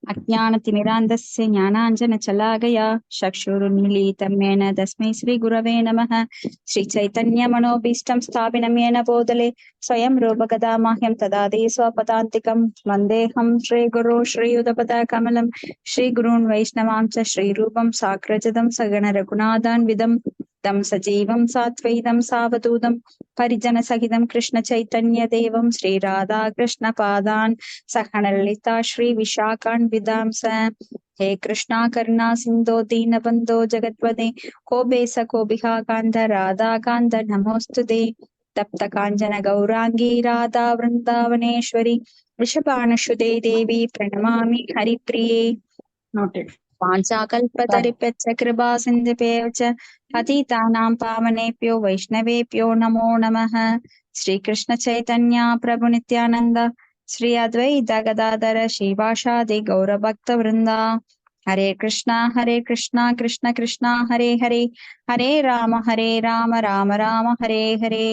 अज्ञानतिमिरान्धस्य ज्ञानाञ्जनशलाकया चक्षुरुन्मीलितं येन तस्मै श्रीगुरवे नमः। श्रीचैतन्यमनोभीष्टं स्थापिनं येन भूतले स्वयं रूपकदा मह्यं ददाति स्वपदान्तिकं। वन्देऽहं श्रीगुरो श्रीयुतपदाकमलं श्रीगुरून् वैष्णवां च श्रीरूपं साग्रजतं सगणरघुनाथान्वितं तं सजीवं सात्वैतं सावधूतं परिजनसहितं कृष्णचैतन्यदेवं श्रीराधाकृष्णपादान् सहनललिता श्रीविशाखान्वितांस। हे कृष्णा करुणा सिन्धो दीनबन्धो जगत्पते कोपेश कोपिहा कान्त राधाकान्त नमोऽस्तुते। तप्त काञ्चन गौराङ्गी राधा वृन्दावनेश्वरी वृषभानुसुते देवी प्रणमामि हरिप्रिये। नोटेड। वाञ्छाकल्पतरुभ्यश्च कृपा सिन्धुभ्यः च पतितानां पावनेभ्यो वैष्णवेभ्यो नमो नमः। श्रीकृष्ण चैतन्य प्रभु नित्यानन्द श्री अद्वैत गदाधर श्रीवासादि गौरभक्तवृन्दा। हरे कृष्णा कृष्ण कृष्णा हरे हरे, हरे राम राम राम हरे हरे।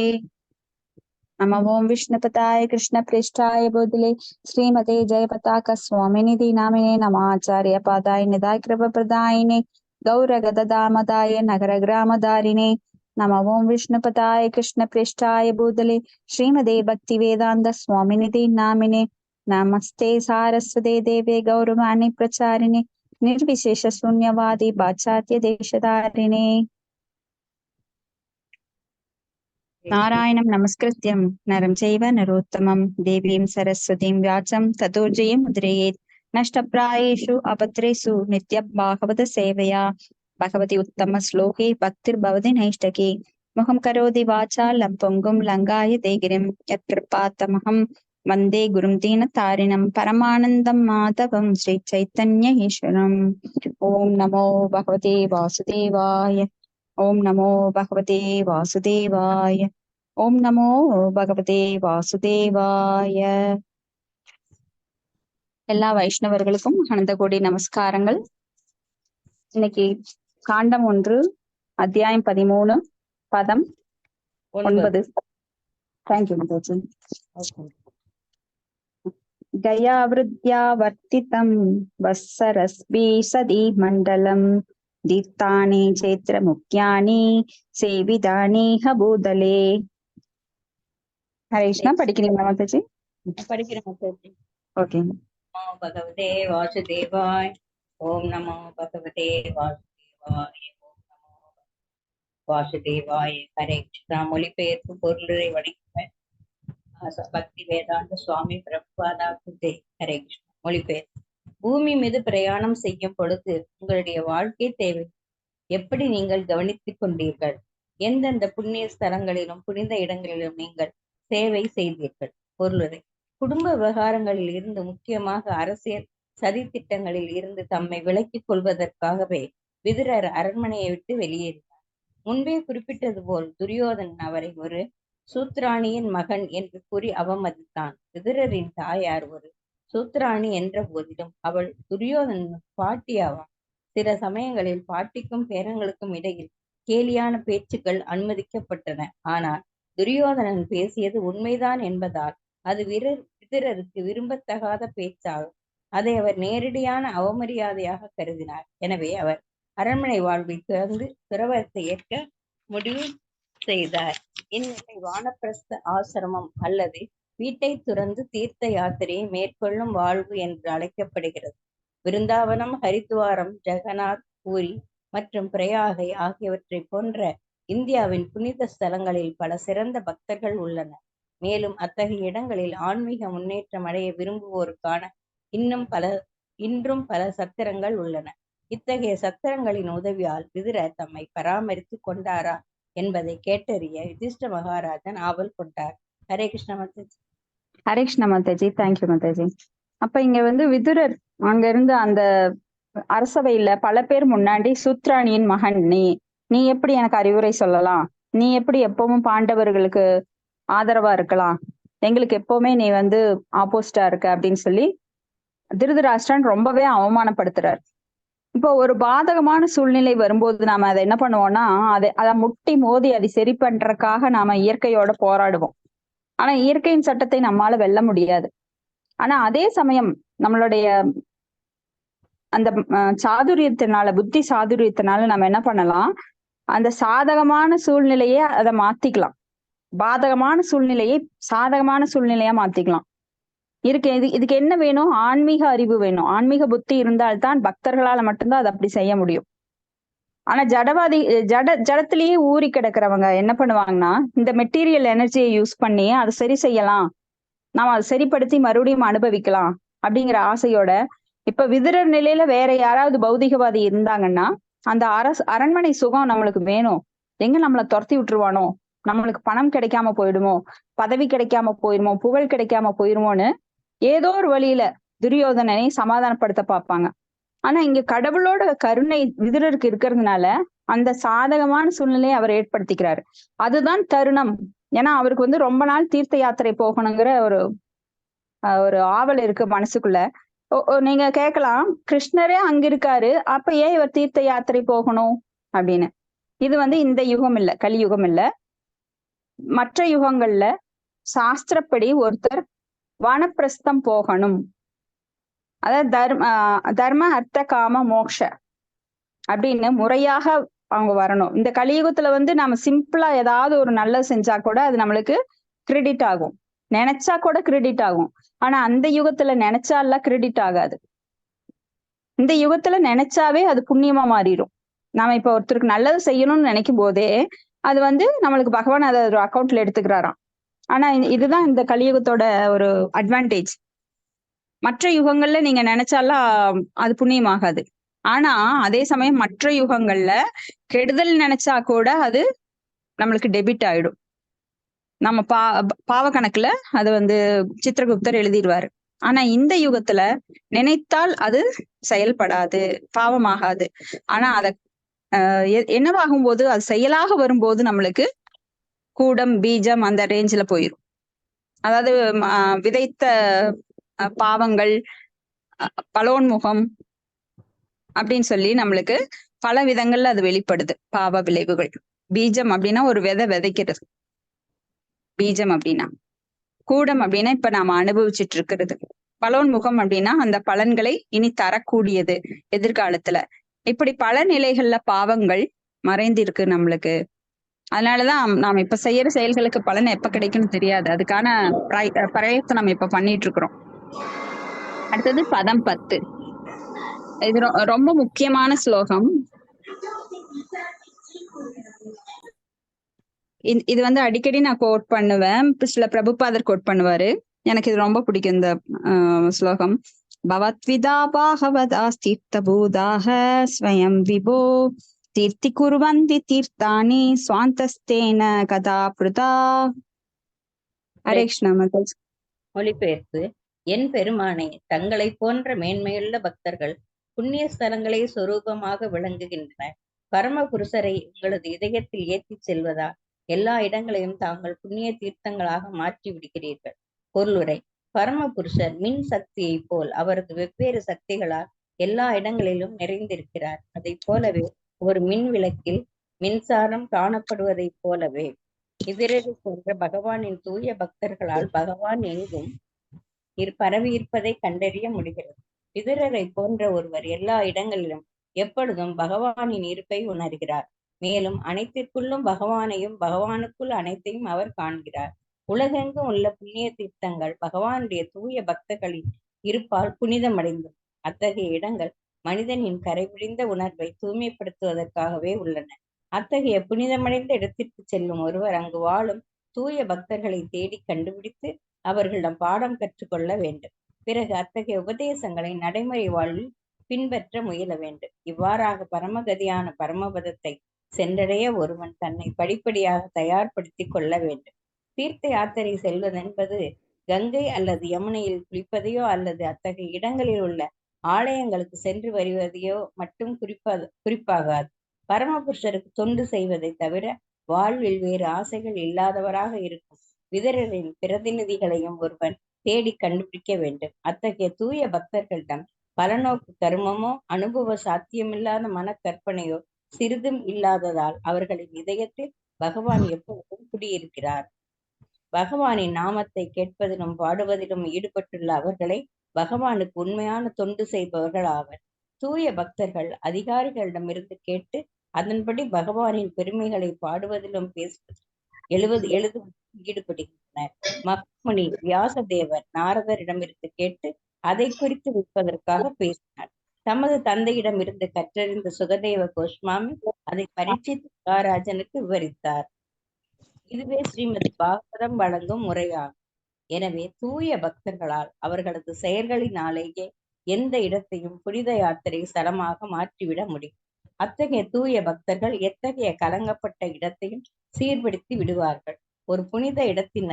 नमो ओं विष्णुपताय कृष्णप्रेष्ठाय भूतले श्रीमते जयपताका स्वामिनिधि नामिने नमाचार्य पादाय निधाय कृपप्रदायिने गौरगददामदाय नगरग्रामधारिणे। नमो ओं विष्णुपताय कृष्णप्रेष्ठाय भूतले श्रीमते भक्तिवेदान्त स्वामिनिधि नामिने नमस्ते सारस्वते देवे गौरवाणी प्रचारिणे निर्विशेष शून्यवादी पाश्चात्य देशधारिणे। नारायणं नमस्कृत्यं नरं चैव नरोत्तमं देवीं सरस्वतीं व्यासं ततो जयमुद्रयेत्। नष्टप्रायेषु अपत्रेषु नित्यं भागवत सेवया भगवति उत्तमश्लोके भक्तिर्भवति नैष्टके। मुखं करोति वाचालं पुङ्गुं लङ्घयते गिरिं यत्कृपातमहं वन्दे गुरुं दीनतारिणं परमानन्दं माधवं श्रीचैतन्य ईश्वरम्। ॐ नमो भगवते वासुदेवाय, ओम नमो भगवते वासुदेवाय, ओम नमो भगवते வாசுதேவாய. எல்லா வைஷ்ணவர்களுக்கும் அனந்த கோடி நமஸ்காரங்கள். இன்னைக்கு காண்டம் 1 அத்தியாயம் 13 பதம் 9. தேங்க்யூ மாதாஜி. கயாவிருத்யா வர்த்திதம் வத்சரஸ்பி சதி மண்டலம் தீர்த்தானி சேத்திர முக்கியானி சேவிதானி ஹபூதலே. ஹரே கிருஷ்ணா. படிக்கிறீங்களா மாதாஜி? படிக்கிறேன் மாதாஜி. ஓகே. நமோ பகவதே வாசுதேவாய். ஓம் நமோ பகவதே வாசுதேவாய். ஓம் நமோ வாசுதேவாய். ஹரே கிருஷ்ணா. மொழிபெயர்ப்பு பொருளை வணங்குவேன். பக்தி வேதாந்த சுவாமி பிரபுபாதா குதே. ஹரே கிருஷ்ணா. மொழிபெயர்ப்பு. பூமி மீது பிரயாணம் செய்யும் பொழுது உங்களுடைய வாழ்க்கை தேவை எப்படி நீங்கள் கவனித்துக் கொண்டீர்கள்? எந்தெந்த புண்ணிய ஸ்தலங்களிலும் புனித இடங்களிலும் நீங்கள் சேவை செய்தீர்கள்? பொருளுரை. குடும்ப விவகாரங்களில் இருந்து, முக்கியமாக அரசியல் சதி திட்டங்களில் இருந்து தம்மை விலக்கிக் கொள்வதற்காகவே விதுரர் அரண்மனையை விட்டு வெளியேறினார். முன்பே குறிப்பிட்டது போல் துரியோதனன் அவரை ஒரு சூத்ராணியின் மகன் என்று கூறி அவமதித்தான். விதுரரின் தாயார் ஒரு சூத்ராணி என்ற போதிலும் அவள் துரியோதனன் பாட்டியாவார். சில சமயங்களில் பாட்டிக்கும் பேரங்களுக்கும் இடையில் கேலியான பேச்சுக்கள் அனுமதிக்கப்பட்டன. ஆனால் துரியோதனன் பேசியது உண்மைதான் என்பதால் அது விதுரருக்கு விரும்பத்தகாத பேச்சாகும். அதை அவர் நேரடியான அவமரியாதையாக கருதினார். எனவே அவர் அரண்மனை வாழ்வை திறந்து துறவரத்தை ஏற்க முடிவு செய்தார். இந்நிலை வானப்பிரஸ்த ஆசிரமம் அல்லது வீட்டை துறந்து தீர்த்த யாத்திரையை மேற்கொள்ளும் வாழ்வு என்று அழைக்கப்படுகிறது. விருந்தாவனம், ஹரித்துவாரம், ஜெகநாத், பூரி மற்றும் பிரயாகை ஆகியவற்றை போன்ற இந்தியாவின் புனித ஸ்தலங்களில் பல சிறந்த பக்தர்கள் உள்ளனர். மேலும் அத்தகைய இடங்களில் ஆன்மீக முன்னேற்றம் அடைய விரும்புவோருக்கான இன்றும் பல சத்திரங்கள் உள்ளன. இத்தகைய சத்திரங்களின் உதவியால் விதுரர் தம்மை பராமரித்து கொண்டாரா என்பதை கேட்டறிய யுதிஷ்ட மகாராஜன் ஆவல் கொண்டார். ஹரே கிருஷ்ண மாதாஜி. ஹரே கிருஷ்ண மாதாஜி. தேங்க்யூ மாதாஜி. அப்ப இங்க விதுரர் அங்க இருந்து அந்த அரசவையில பல பேர் முன்னாடி சூத்ராணியின் மகன் நீ எப்படி எனக்கு அறிவுரை சொல்லலாம்? நீ எப்படி எப்பவும் பாண்டவர்களுக்கு ஆதரவா இருக்கலாம்? எங்களுக்கு எப்பவுமே நீ ஆப்போசிட்டா இருக்க அப்படின்னு சொல்லி திருதராஷ்டிரன் ரொம்பவே அவமானப்படுத்துறார். இப்போ ஒரு பாதகமான சூழ்நிலை வரும்போது நாம அதை என்ன பண்ணுவோம்னா, அதை முட்டி மோதி அதை சரி பண்றதுக்காக நாம இயற்கையோட போராடுவோம். ஆனா இயற்கையின் சட்டத்தை நம்மால வெல்ல முடியாது. ஆனா அதே சமயம் நம்மளுடைய அந்த சாதுரியத்தினால, புத்தி சாதுரியத்தினால நம்ம என்ன பண்ணலாம், அந்த சாதகமான சூழ்நிலையை அதை மாத்திக்கலாம். பாதகமான சூழ்நிலையை சாதகமான சூழ்நிலையா மாத்திக்கலாம். இதுக்கு என்ன வேணும்? ஆன்மீக அறிவு வேணும். ஆன்மீக புத்தி இருந்தால்தான் பக்தர்களால மட்டும்தான் அதை அப்படி செய்ய முடியும். ஆனா ஜடவாதி ஜடத்திலேயே ஊறி கிடக்கிறவங்க என்ன பண்ணுவாங்கன்னா, இந்த மெட்டீரியல் எனர்ஜியை யூஸ் பண்ணி அதை சரி செய்யலாம், நாம அதை சரிப்படுத்தி மறுபடியும் அனுபவிக்கலாம் அப்படிங்கிற ஆசையோட, இப்ப விதுரர் நிலையில வேற யாராவது பௌதிகவாதி இருந்தாங்கன்னா, அந்த அரண்மனை சுகம் நம்மளுக்கு வேணும், எங்க நம்மளை துரத்தி விட்டுருவானோ, நம்மளுக்கு பணம் கிடைக்காம போயிடுமோ, பதவி கிடைக்காம போயிருமோ, புகழ் கிடைக்காம போயிருமோன்னு ஏதோ ஒரு வழியில துரியோதனனை சமாதானப்படுத்த பார்ப்பாங்க. ஆனா இங்க கடவுளோட கருணை விதுரருக்கு இருக்கிறதுனால அந்த சாதகமான சூழ்நிலையை அவர் ஏற்படுத்திக்கிறாரு. அதுதான் தருணம். ஏன்னா அவருக்கு வந்து ரொம்ப நாள் தீர்த்த யாத்திரை போகணுங்கிற ஒரு ஆவல் இருக்கு மனசுக்குள்ள. நீங்க கேட்கலாம், கிருஷ்ணரே அங்க இருக்காரு, அப்ப ஏன் இவர் தீர்த்த யாத்திரை போகணும் அப்படின்னு. இது வந்து இந்த யுகம் இல்ல, கலியுகம் இல்ல. மற்ற யுகங்கள்ல சாஸ்திரப்படி ஒருத்தர் வானப்பிரஸ்தம் போகணும், அதாவது தர்ம அர்த்த காம மோக்ஷ அப்படின்னு முறையாக அவங்க வரணும். இந்த கலியுகத்துல வந்து நம்ம சிம்பிளா ஏதாவது ஒரு நல்லது செஞ்சா கூட அது நம்மளுக்கு கிரெடிட் ஆகும், நினைச்சா கூட கிரெடிட் ஆகும். ஆனா அந்த யுகத்துல நினைச்சா எல்லாம் கிரெடிட் ஆகாது. இந்த யுகத்துல நினைச்சாவே அது புண்ணியமா மாறிடும். நாம இப்ப ஒருத்தருக்கு நல்லது செய்யணும்னு நினைக்கும் போதே அது வந்து நம்மளுக்கு பகவான் அதை ஒரு அக்கௌண்ட்ல எடுத்துக்கிறாராம். ஆனா இதுதான் இந்த கலியுகத்தோட ஒரு அட்வான்டேஜ். மற்ற யுகங்கள்ல நீங்க நினைச்சாலாம் அது புண்ணியமாகாது. ஆனா அதே சமயம் மற்ற யுகங்கள்ல கெடுதல் நினைச்சா கூட அது நம்மளுக்கு டெபிட் ஆயிடும். நம்ம பாவ கணக்குல அது வந்து சித்திரகுப்தர் எழுதிடுவாரு. ஆனா இந்த யுகத்துல நினைத்தால் அது செயல்படாது, பாவமாகாது. ஆனா அத என்னவாகும் போது, அது செயலாக வரும்போது நம்மளுக்கு கூடம் பீஜம் அந்த ரேஞ்சில போயிரும். அதாவது விதைத்த பாவங்கள் பலோன்முகம் அப்படின்னு சொல்லி நம்மளுக்கு பல விதங்கள்ல அது வெளிப்படுது. பாவ விளைவுகள். பீஜம் அப்படின்னா ஒரு விதை விதைக்கிறது, பீஜம் அப்படின்னா. கூடம் அப்படின்னா இப்ப நாம அனுபவிச்சுட்டு இருக்கிறது. பலோன்முகம் அப்படின்னா அந்த பலன்களை இனி தரக்கூடியது எதிர்காலத்துல. இப்படி பல நிலைகள்ல பாவங்கள் மறைந்திருக்கு நம்மளுக்கு. அதனாலதான் நாம இப்ப செய்யற செயல்களுக்கு பலன் எப்ப கிடைக்கும்னு தெரியாது. அதுக்கான பிரயத்தனம் இப்ப பண்ணிட்டு இருக்கிறோம். அடுத்தது பதம் 10. இது ரொம்ப முக்கியமான ஸ்லோகம். இது வந்து அடிக்கடி நான் கோட் பண்ணுவேன், சில பிரபுபாதர் கோட் பண்ணுவாரு. எனக்கு இது ரொம்ப பிடிக்கும் இந்த ஸ்லோகம். பவத்விதா பாகவதாஸ்தீர்த்த பூதாக ஸ்வயம் விபோ தீர்த்தி குர்வந்தி தீர்த்தானி ஸ்வாந்தஸ்தேன கதா பிருதா. ஹரே கிருஷ்ணா. மொழிபெயர்ப்பு. என் பெருமானே, தங்களை போன்ற மேன்மையுள்ள பக்தர்கள் புண்ணிய ஸ்தலங்களை சொரூபமாக விளங்குகின்றனர். பரமபுருஷரை உங்களது இதயத்தில் ஏற்றிச் செல்வதா எல்லா இடங்களையும் தாங்கள் புண்ணிய தீர்த்தங்களாக மாற்றி விடுகிறீர்கள். பொருளுரை. பரமபுருஷர் மின் சக்தியை போல் அவரது வெவ்வேறு சக்திகளால் எல்லா இடங்களிலும் நிறைந்திருக்கிறார். அதை போலவே ஒரு மின் விளக்கில் மின்சாரம் காணப்படுவதை போலவே இதரரை போன்ற பகவானின் தூய பக்தர்களால் பகவான் எங்கும் பரவி இருப்பதை கண்டறிய முடிகிறது. இதரரை போன்ற ஒருவர் எல்லா இடங்களிலும் எப்பொழுதும் பகவானின் இருப்பை உணர்கிறார். மேலும் அனைத்திற்குள்ளும் பகவானையும் பகவானுக்குள் அனைத்தையும் அவர் காண்கிறார். உலகெங்கும் உள்ள புண்ணிய தீர்த்தங்கள் பகவானுடைய தூய பக்தர்களின் இருப்பால் புனிதமடைந்தும் அத்தகைய இடங்கள் மனிதனின் கரைபிடிந்த உணர்வை தூய்மைப்படுத்துவதற்காகவே உள்ளன. அத்தகைய புனிதமடைந்த இடத்திற்கு செல்லும் ஒருவர் அங்கு வாழும் தூய பக்தர்களை தேடி கண்டுபிடித்து அவர்களிடம் பாடம் கற்றுக்கொள்ள வேண்டும். பிறகு அத்தகைய உபதேசங்களை நடைமுறை வாழ்வில் பின்பற்ற முயல வேண்டும். இவ்வாறாக பரமகதியான பரமபதத்தை சென்றடைய ஒருவன் தன்னை படிப்படியாக தயார்படுத்தி கொள்ள வேண்டும். தீர்த்த யாத்திரை செல்வதென்பது கங்கை அல்லது யமுனையில் குளிப்பதையோ அல்லது அத்தகைய இடங்களில் உள்ள ஆலயங்களுக்கு சென்று வருவதையோ மட்டும் குறிப்பாகாது. பரமபுருஷருக்கு தொண்டு செய்வதை தவிர வாழ்வில் வேறு ஆசைகள் இல்லாதவராக இருக்கும் விதரரின் பிரதிநிதிகளையும் ஒருவன் தேடி கண்டுபிடிக்க வேண்டும். அத்தகைய தூய பக்தர்களிடம் பலநோக்கு கர்மமோ அனுபவ சாத்தியமில்லாத மனக்கற்பனையோ சிறிதும் இல்லாததால் அவர்களின் இதயத்தில் பகவான் எப்பொழுதும் குடியிருக்கிறார். பகவானின் நாமத்தை கேட்பதிலும் பாடுவதிலும் ஈடுபட்டுள்ள அவர்களை பகவானுக்கு உண்மையான தொண்டு செய்பவர்கள் ஆவர். தூய பக்தர்கள் அதிகாரிகளிடமிருந்து கேட்டு அதன்படி பகவானின் பெருமைகளை பாடுவதிலும் எழுதுவதிலும் ஈடுபடுகின்றனர். மகாமுனி வியாசதேவர் நாரதரிடமிருந்து கேட்டு அதை குறித்து வைப்பதற்காக பேசினார். தமது தந்தையிடம் இருந்து கற்றறிந்த சுகதேவ கோஸ்வாமி அதை பரீட்சித் மகாராஜனுக்கு விவரித்தார். இதுவே ஸ்ரீமத் பாகவதம் வழங்கும் முறையாகும். எனவே தூய பக்தர்களால் அவர்களது செயல்களினாலேயே எந்த இடத்தையும் புனித யாத்திரை ஸ்தலமாக மாற்றிவிட முடியும். அத்தகைய தூய பக்தர்கள் எத்தகைய கலங்கப்பட்ட இடத்தையும் சீர்படுத்தி விடுவார்கள். ஒரு புனித இடத்தின்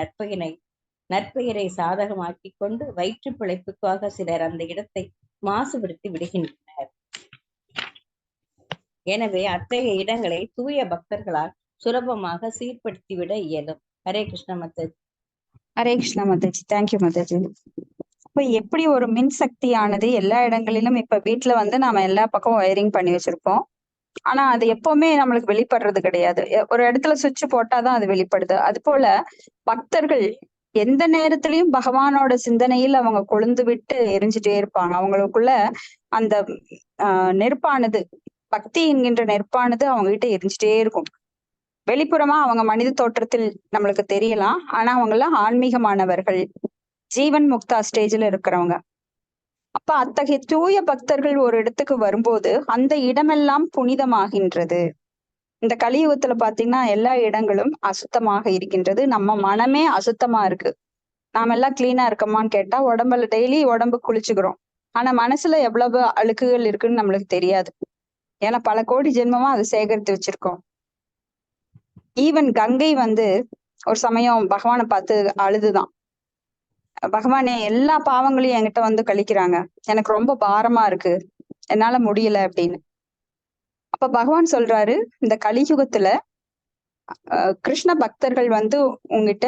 நற்பெயரை சாதகமாக்கிக் கொண்டு வயிற்று பிழைப்புக்காக சிலர் அந்த இடத்தை மாசுபடுத்தி விடுகின்றனர். எனவே அத்தகைய இடங்களை தூய பக்தர்களால் சுலபமாக சீர்படுத்திவிட இயலும். ஹரே கிருஷ்ண மாதாஜி. ஹரே கிருஷ்ணா மாதாஜி. தேங்க்யூ மாதாஜி. இப்ப எப்படி ஒரு மின் சக்தியானது எல்லா இடங்களிலும் இப்ப வீட்டுல வந்து நாம எல்லா பக்கம் வயரிங் பண்ணி வச்சிருப்போம். ஆனா அது எப்பவுமே நம்மளுக்கு வெளிப்படுறது கிடையாது. ஒரு இடத்துல சுவிட்ச் போட்டாதான் அது வெளிப்படுது. அது போல பக்தர்கள் எந்த நேரத்திலயும் பகவானோட சிந்தனையில் அவங்க கொழுந்து விட்டு எரிஞ்சுட்டே இருப்பாங்க. அவங்களுக்குள்ள அந்த நெருப்பானது, பக்தி என்கின்ற நெருப்பானது அவங்க கிட்ட எரிஞ்சுட்டே இருக்கும். வெளிப்புறமா அவங்க மனித தோற்றத்தில் நம்மளுக்கு தெரியலாம். ஆனா அவங்க எல்லாம் ஆன்மீகமானவர்கள், ஜீவன் முக்தா ஸ்டேஜ்ல இருக்கிறவங்க. அப்ப அத்தகைய தூய பக்தர்கள் ஒரு இடத்துக்கு வரும்போது அந்த இடமெல்லாம் புனிதமாகின்றது. இந்த கலியுகத்துல பாத்தீங்கன்னா எல்லா இடங்களும் அசுத்தமாக இருக்கின்றது. நம்ம மனமே அசுத்தமா இருக்கு. நாம எல்லாம் கிளீனா இருக்கோமான்னு கேட்டா உடம்புல டெய்லி உடம்பு குளிச்சுக்கிறோம். ஆனா மனசுல எவ்வளவு அழுக்குகள் இருக்குன்னு நம்மளுக்கு தெரியாது. ஏன்னா பல கோடி ஜென்மமா அதை சேகரித்து வச்சிருக்கோம். ஈவன் கங்கை வந்து ஒரு சமயம் பகவானை பார்த்து அழுதுதான், பகவானே எல்லா பாவங்களையும் என்கிட்ட வந்து கழிக்கிறாங்க, எனக்கு ரொம்ப பாரமா இருக்கு, என்னால முடியல அப்படின்னு. அப்ப பகவான் சொல்றாரு, இந்த கலியுகத்துல கிருஷ்ண பக்தர்கள் வந்து உங்ககிட்ட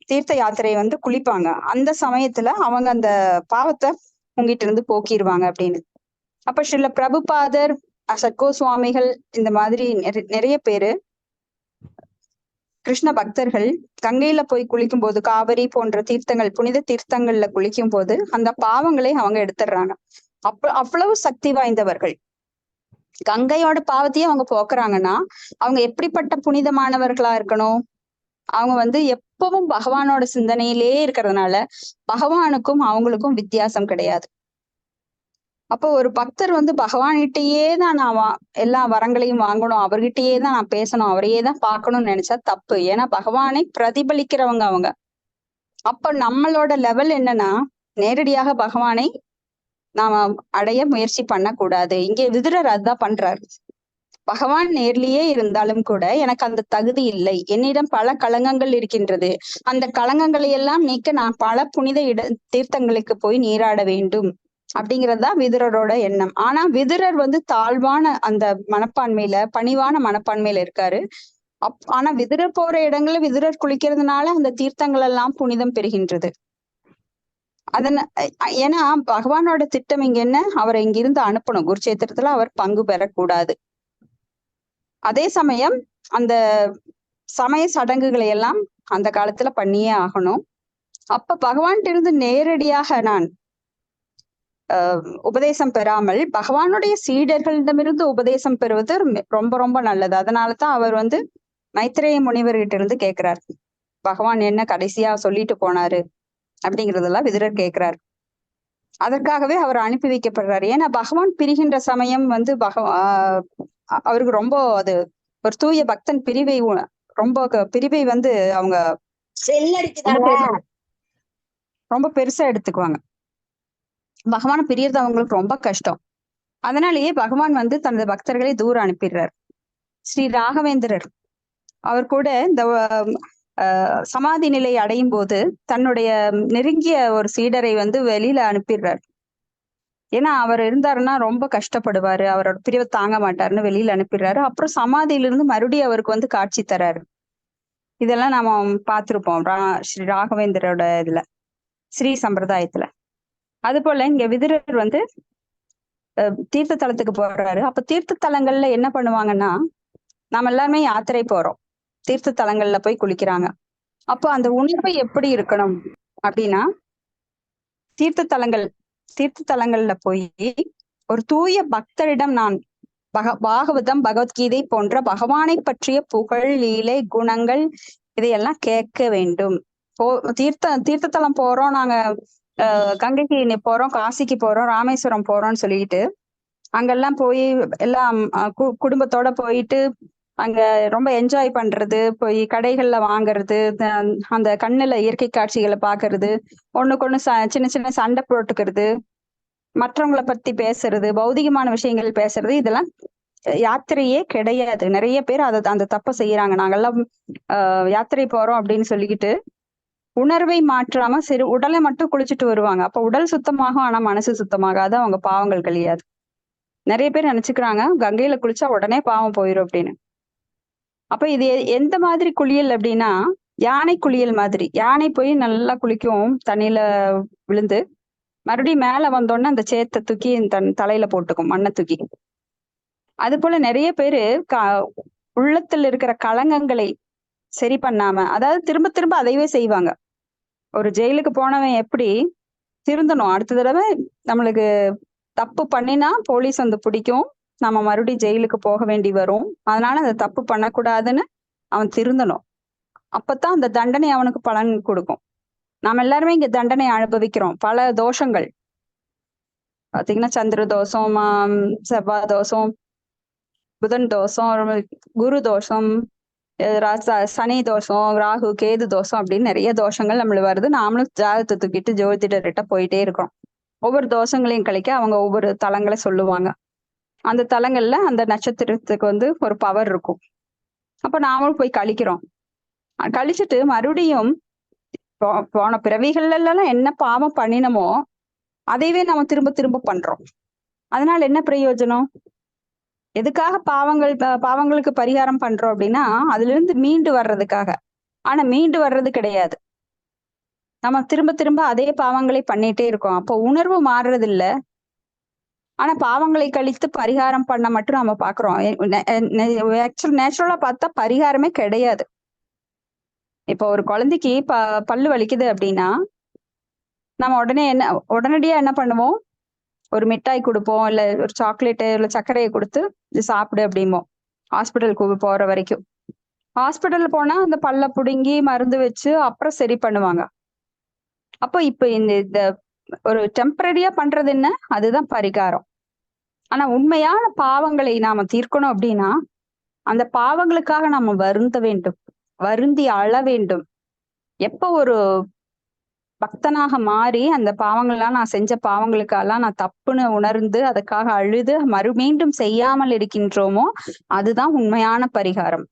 தீர்த்த யாத்திரையை வந்து குளிப்பாங்க. அந்த சமயத்துல அவங்க அந்த பாவத்தை உங்ககிட்ட இருந்து போக்கிடுவாங்க அப்படின்னு. அப்ப ஸ்ரீல பிரபுபாதர், சத்கோ சுவாமிகள், இந்த மாதிரி நிறைய பேரு கிருஷ்ண பக்தர்கள் கங்கையில போய் குளிக்கும் போது, காவிரி போன்ற தீர்த்தங்கள், புனித தீர்த்தங்கள்ல குளிக்கும் போது அந்த பாவங்களை அவங்க எடுத்துடுறாங்க. அவ்வளவு சக்தி வாய்ந்தவர்கள். கங்கையோட பாவத்தையே அவங்க போக்குறாங்கன்னா அவங்க எப்படிப்பட்ட புனிதமானவர்களா இருக்கணும்? அவங்க வந்து எப்பவும் பகவானோட சிந்தனையிலே இருக்கிறதுனால பகவானுக்கும் அவங்களுக்கும் வித்தியாசம் கிடையாது. அப்போ ஒரு பக்தர் வந்து பகவான்கிட்டயே தான் நான் எல்லா வரங்களையும் வாங்கணும், அவர்கிட்டயே தான் நான் பேசணும், அவரையே தான் பார்க்கணும்னு நினைச்சா தப்பு. ஏன்னா பகவானை பிரதிபலிக்கிறவங்க அவங்க. அப்ப நம்மளோட லெவல் என்னன்னா, நேரடியாக பகவானை நாம அடைய முயற்சி பண்ணக்கூடாது. இங்கே விதுரர் அதுதான் பண்றாரு. பகவான் நேர்லயே இருந்தாலும் கூட எனக்கு அந்த தகுதி இல்லை, என்னிடம் பல களங்கங்கள் இருக்கின்றது, அந்த களங்கங்களை எல்லாம் நீக்க நான் பல புனித தீர்த்தங்களுக்கு போய் நீராட வேண்டும் அப்படிங்கறதுதான் விதுரரோட எண்ணம். ஆனா விதுரர் வந்து தாழ்வான அந்த மனப்பான்மையில, பணிவான மனப்பான்மையில இருக்காரு. ஆனா விதுரர் போற இடங்கள்ல விதுரர் குளிக்கிறதுனால அந்த தீர்த்தங்கள் எல்லாம் புனிதம் பெறுகின்றது. ஏன்னா பகவானோட திட்டம் இங்க என்ன, அவரை இங்கிருந்து அனுப்பணும், குருட்சேத்திரத்துல அவர் பங்கு பெறக்கூடாது. அதே சமயம் அந்த சமய சடங்குகளை எல்லாம் அந்த காலத்துல பண்ணியே ஆகணும். அப்ப பகவான்கிட்ட இருந்து நேரடியாக நான் உபதேசம் பெறாமல் பகவானுடைய சீடர்களிடமிருந்து உபதேசம் பெறுவது ரொம்ப ரொம்ப நல்லது. அதனாலதான் அவர் வந்து மைத்ரேய முனிவர்கிட்ட இருந்து கேட்கிறார், பகவான் என்ன கடைசியா சொல்லிட்டு போனாரு அப்படிங்கறதெல்லாம் விதுரர் கேட்கிறார். அதற்காகவே அவர் அனுப்பி வைக்கப்படுறாரு. ஏன்னா பகவான் பிரிகின்ற சமயம் வந்து அவருக்கு ரொம்ப அது ஒரு தூய பக்தன் பிரிவை வந்து அவங்க ரொம்ப பெருசா எடுத்துக்குவாங்க. பகவானை பிரியறது அவங்களுக்கு ரொம்ப கஷ்டம். அதனாலேயே பகவான் வந்து தனது பக்தர்களை தூரம் அனுப்பிடுறார். ஸ்ரீ ராகவேந்திரர் அவர் கூட இந்த சமாதி நிலை அடையும் போது தன்னுடைய நெருங்கிய ஒரு சீடரை வந்து வெளியில அனுப்பிடுறார். ஏன்னா அவர் இருந்தாருன்னா ரொம்ப கஷ்டப்படுவாரு, அவரோட பிரிவை தாங்க மாட்டாருன்னு வெளியில அனுப்பிடுறாரு. அப்புறம் சமாதியிலிருந்து மறுபடியும் அவருக்கு வந்து காட்சி தராரு. இதெல்லாம் நாம பார்த்திருப்போம் ஸ்ரீ ராகவேந்திரோட இதுல, ஸ்ரீ சம்பிரதாயத்துல. அது போல இங்க விதுரர் வந்து தீர்த்த தலத்துக்கு போறாரு. அப்ப தீர்த்த தலங்கள்ல என்ன பண்ணுவாங்கன்னா, நாம எல்லாருமே யாத்திரை போறோம், தீர்த்த தலங்கள்ல போய் குளிக்கிறாங்க. அப்போ அந்த உணர்வு எப்படி இருக்கணும் அப்படின்னா, தீர்த்த தலங்கள் தீர்த்த தலங்கள்ல போய் ஒரு தூய பக்தரிடம் நான் பாகவதம், பகவத்கீதை போன்ற பகவானை பற்றிய புகழ், லீலை, குணங்கள் இதையெல்லாம் கேட்க வேண்டும். தீர்த்தத்தலம் போறோம் நாங்க, கங்கைக்கு போறோம், காசிக்கு போறோம், ராமேஸ்வரம் போறோம்னு சொல்லிட்டு அங்கெல்லாம் போய் எல்லாம் குடும்பத்தோட போயிட்டு அங்க ரொம்ப என்ஜாய் பண்றது, போய் கடைகள்ல வாங்குறது, அந்த கண்ணுல இயற்கை காட்சிகளை பாக்குறது, ஒண்ணுக்கு சின்ன சின்ன சண்டை போட்டுக்கிறது, மற்றவங்களை பத்தி பேசுறது, பௌதிகமான விஷயங்கள் பேசுறது, இதெல்லாம் யாத்திரையே கிடையாது. நிறைய பேர் அந்த தப்பை செய்யறாங்க. நாங்கெல்லாம் யாத்திரை போறோம் அப்படின்னு சொல்லிக்கிட்டு உணர்வை மாற்றாம உடலை மட்டும் குளிச்சுட்டு வருவாங்க. அப்ப உடல் சுத்தமாகும், ஆனா மனசு சுத்தமாகாத, அவங்க பாவங்கள் கழியாது. நிறைய பேர் நினைச்சுக்கிறாங்க கங்கையில குளிச்சா உடனே பாவம் போயிடும் அப்படின்னு. அப்ப இது எந்த மாதிரி குளியல் அப்படின்னா, யானை குளியல் மாதிரி. யானை போய் நல்லா குளிக்கும் தண்ணியில விழுந்து, மறுபடியும் மேல வந்தோடனே அந்த சேத்தை தூக்கி தன் தலையில போட்டுக்கும், மண்ணை தூக்கி. அது போல நிறைய பேரு உள்ளத்துல இருக்கிற களங்கங்களை சரி பண்ணாம, அதாவது திரும்ப திரும்ப அதையவே செய்வாங்க. ஒரு ஜெயிலுக்கு போனவன் எப்படி திருந்தணும், அடுத்த தடவை நம்மளுக்கு தப்பு பண்ணினா போலீஸ் வந்து பிடிக்கும், நம்ம மறுபடியும் ஜெயிலுக்கு போக வேண்டி வரும், அதனால அந்த தப்பு பண்ணக்கூடாதுன்னு அவன் திருந்தணும். அப்பதான் அந்த தண்டனை அவனுக்கு பலன் கொடுக்கும். நாம எல்லாருமே இங்க தண்டனை அனுபவிக்கிறோம். பல தோஷங்கள் பாத்தீங்கன்னா, சந்திர தோஷம், செவ்வாய் தோஷம், புதன் தோஷம், குரு தோஷம், சனி தோஷம், ராகு கேது தோஷம் அப்படின்னு நிறைய தோஷங்கள் நம்மளுக்கு வருது. நாமளும் ஜாதகத்தை தூக்கிட்டு ஜோதிடர்கிட்ட போயிட்டே இருக்கோம். ஒவ்வொரு தோஷங்களையும் கழிக்க அவங்க ஒவ்வொரு தலங்களை சொல்லுவாங்க. அந்த தலங்கள்ல அந்த நட்சத்திரத்துக்கு வந்து ஒரு பவர் இருக்கும். அப்ப நாமளும் போய் கழிக்கிறோம். கழிச்சுட்டு மறுபடியும் போன பிறவிகள்ல எல்லாம் என்ன பாவம் பண்ணினமோ அதையவே நம்ம திரும்ப திரும்ப பண்றோம். அதனால என்ன பிரயோஜனம்? எதுக்காக பாவங்களுக்கு பரிகாரம் பண்றோம் அப்படின்னா, அதுல இருந்து மீண்டு வர்றதுக்காக. ஆனா மீண்டு வர்றது கிடையாது. நம்ம திரும்ப திரும்ப அதே பாவங்களை பண்ணிட்டே இருக்கோம். அப்போ உணர்வு மாறுறது இல்ல. ஆனா பாவங்களை கழித்து பரிகாரம் பண்ண மட்டும் நம்ம பாக்குறோம். நேச்சுரலா பார்த்தா பரிகாரமே கிடையாது. இப்போ ஒரு குழந்தைக்கு பல்லு வலிக்குது அப்படின்னா, நம்ம உடனடியா என்ன பண்ணுவோம்? ஒரு மிட்டாய் கொடுப்போம், இல்ல ஒரு சாக்லேட்டு, இல்ல சர்க்கரையை கொடுத்து இது சாப்பிடு அப்படிம்போம். ஹாஸ்பிட்டலுக்கு போற வரைக்கும். ஹாஸ்பிட்டல் போனா அந்த பல்ல புடுங்கி மருந்து வச்சு அப்புறம் சரி பண்ணுவாங்க. அப்போ இப்ப இந்த ஒரு டெம்பரரியா பண்றது என்ன? அதுதான் பரிகாரம். ஆனா உண்மையான பாவங்களை நாம தீர்க்கணும் அப்படின்னா, அந்த பாவங்களுக்காக நாம வருந்த வேண்டும், வருந்தி அழ வேண்டும். எப்ப ஒரு பக்தனாக மாறி அந்த பாவங்கள்லாம், நான் செஞ்ச பாவங்களுக்கெல்லாம் நான் தப்புன்னு உணர்ந்து அதுக்காக அழுது மீண்டும் செய்யாமல் இருக்கின்றோமோ, அதுதான் உண்மையான பரிகாரம்.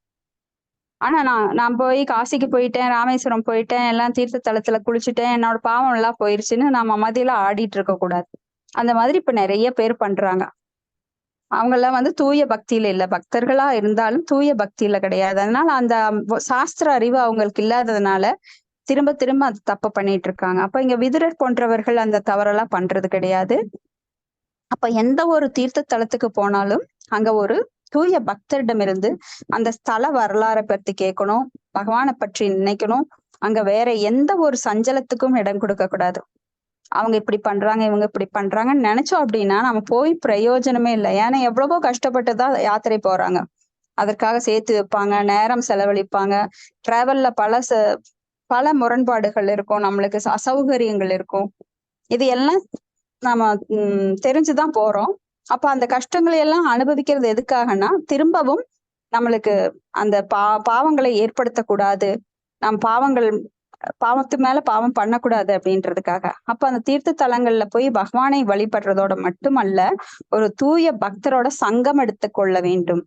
ஆனா நான் போய் காசிக்கு போயிட்டேன், ராமேஸ்வரம் போயிட்டேன், எல்லாம் தீர்த்த தலத்துல குளிச்சுட்டேன், என்னோட பாவம் எல்லாம் போயிருச்சுன்னு நம்ம மதியில ஆடிட்டு இருக்க கூடாது. அந்த மாதிரி இப்ப நிறைய பேர் பண்றாங்க. அவங்க எல்லாம் வந்து தூய பக்தியில இல்ல, பக்தர்களா இருந்தாலும் தூய பக்தியில கிடையாது. அதனால அந்த சாஸ்திர அறிவு அவங்களுக்கு இல்லாததுனால திரும்ப திரும்ப அது தப்பு பண்ணிட்டு இருக்காங்க. அப்ப இங்க விதுரர் போன்றவர்கள் அந்த தவறெல்லாம் பண்றது கிடையாது. அப்ப எந்த ஒரு தீர்த்த தலத்துக்கு போனாலும் அங்க ஒரு தூய பக்தரிடமிருந்து அந்த ஸ்தல வரலாறை பத்தி கேட்கணும், பகவானை பற்றி நினைக்கணும். அங்க வேற எந்த ஒரு சஞ்சலத்துக்கும் இடம் கொடுக்க கூடாது. அவங்க இப்படி பண்றாங்க, இவங்க இப்படி பண்றாங்கன்னு நினைச்சோம் அப்படின்னா நம்ம போய் பிரயோஜனமே இல்லை. ஏன்னா எவ்வளவோ கஷ்டப்பட்டுதான் யாத்திரை போறாங்க. அதற்காக சேர்த்து வைப்பாங்க, நேரம் செலவழிப்பாங்க, டிராவல்ல பல முரண்பாடுகள் இருக்கும், நம்மளுக்கு அசௌகரியங்கள் இருக்கும். இது எல்லாம் நாம தெரிஞ்சுதான் போறோம். அப்ப அந்த கஷ்டங்களை எல்லாம் அனுபவிக்கிறது எதுக்காகனா, திரும்பவும் நம்மளுக்கு அந்த பாவங்களை ஏற்படுத்தக்கூடாது, நம் பாவத்து மேல பாவம் பண்ணக்கூடாது அப்படின்றதுக்காக. அப்ப அந்த தீர்த்த தலங்கள்ல போய் பகவானை வழிபடுறதோட மட்டுமல்ல, ஒரு தூய பக்தரோட சங்கம் எடுத்துக்கொள்ள வேண்டும்.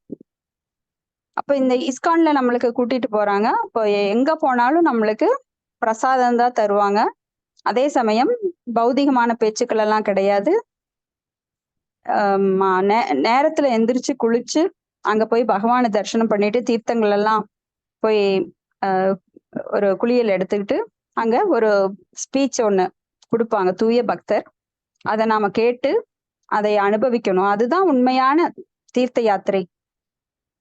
அப்ப இந்த இஸ்கான்ல நம்மளுக்கு கூட்டிட்டு போறாங்க. இப்போ எங்க போனாலும் நம்மளுக்கு பிரசாதம் தான் தருவாங்க. அதே சமயம் பௌதிகமான பேச்சுக்கள் எல்லாம் கிடையாது. நேரத்துல எந்திரிச்சு குளிச்சு அங்க போய் பகவானை தரிசனம் பண்ணிட்டு தீர்த்தங்கள் எல்லாம் போய் ஒரு குளியல் எடுத்துக்கிட்டு அங்க ஒரு ஸ்பீச் ஒண்ணு கொடுப்பாங்க தூய பக்தர். அதை நாம கேட்டு அதை அனுபவிக்கணும். அதுதான் உண்மையான தீர்த்த யாத்திரை.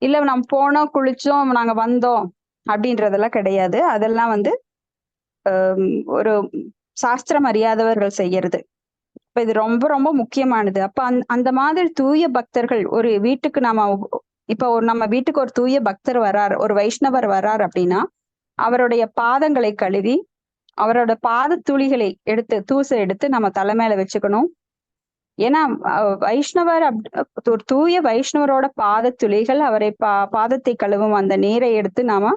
இல்ல நம்ம போனோம், குளிச்சோம், நாங்க வந்தோம் அப்படின்றதெல்லாம் கிடையாது. அதெல்லாம் வந்து ஒரு சாஸ்திரம் அறியாதவர்கள் செய்யறது. இப்ப இது ரொம்ப ரொம்ப முக்கியமானது. அப்ப அந்த மாதிரி தூய பக்தர்கள் ஒரு வீட்டுக்கு இப்ப நம்ம வீட்டுக்கு ஒரு தூய பக்தர் வர்றார், ஒரு வைஷ்ணவர் வர்றார் அப்படின்னா அவருடைய பாதங்களை கழுவி அவரோட பாத துளிகளை எடுத்து தூசை எடுத்து நம்ம தலை மேல வச்சுக்கணும். ஏன்னா வைஷ்ணவர் ஒரு தூய வைஷ்ணவரோட பாத துளிகள் அவரை பாதத்தை கழுவும் அந்த நீரை எடுத்து நாம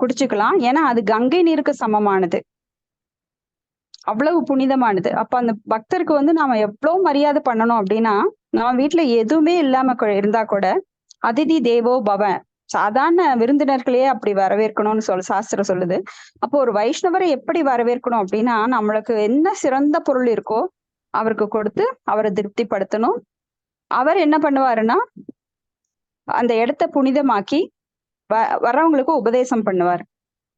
குடிச்சுக்கலாம். ஏன்னா அது கங்கை நீருக்கு சமமானது, அவ்வளவு புனிதமானது. அப்ப அந்த பக்தருக்கு வந்து நாம எவ்வளவு மரியாதை பண்ணணும் அப்படின்னா, நம்ம வீட்டுல எதுவுமே இல்லாம இருந்தா கூட அதிதி தேவோ பவ, சாதாரண விருந்தினர்களையே அப்படி வரவேற்கணும்னு சாஸ்திரம் சொல்லுது. அப்போ ஒரு வைஷ்ணவரை எப்படி வரவேற்கணும் அப்படின்னா, நம்மளுக்கு என்ன சிறந்த பொருள் இருக்கோ அவருக்கு கொடுத்து அவரை திருப்திப்படுத்தணும். அவர் என்ன பண்ணுவாருன்னா அந்த இடத்த புனிதமாக்கி வர்றவங்களுக்கு உபதேசம் பண்ணுவார்.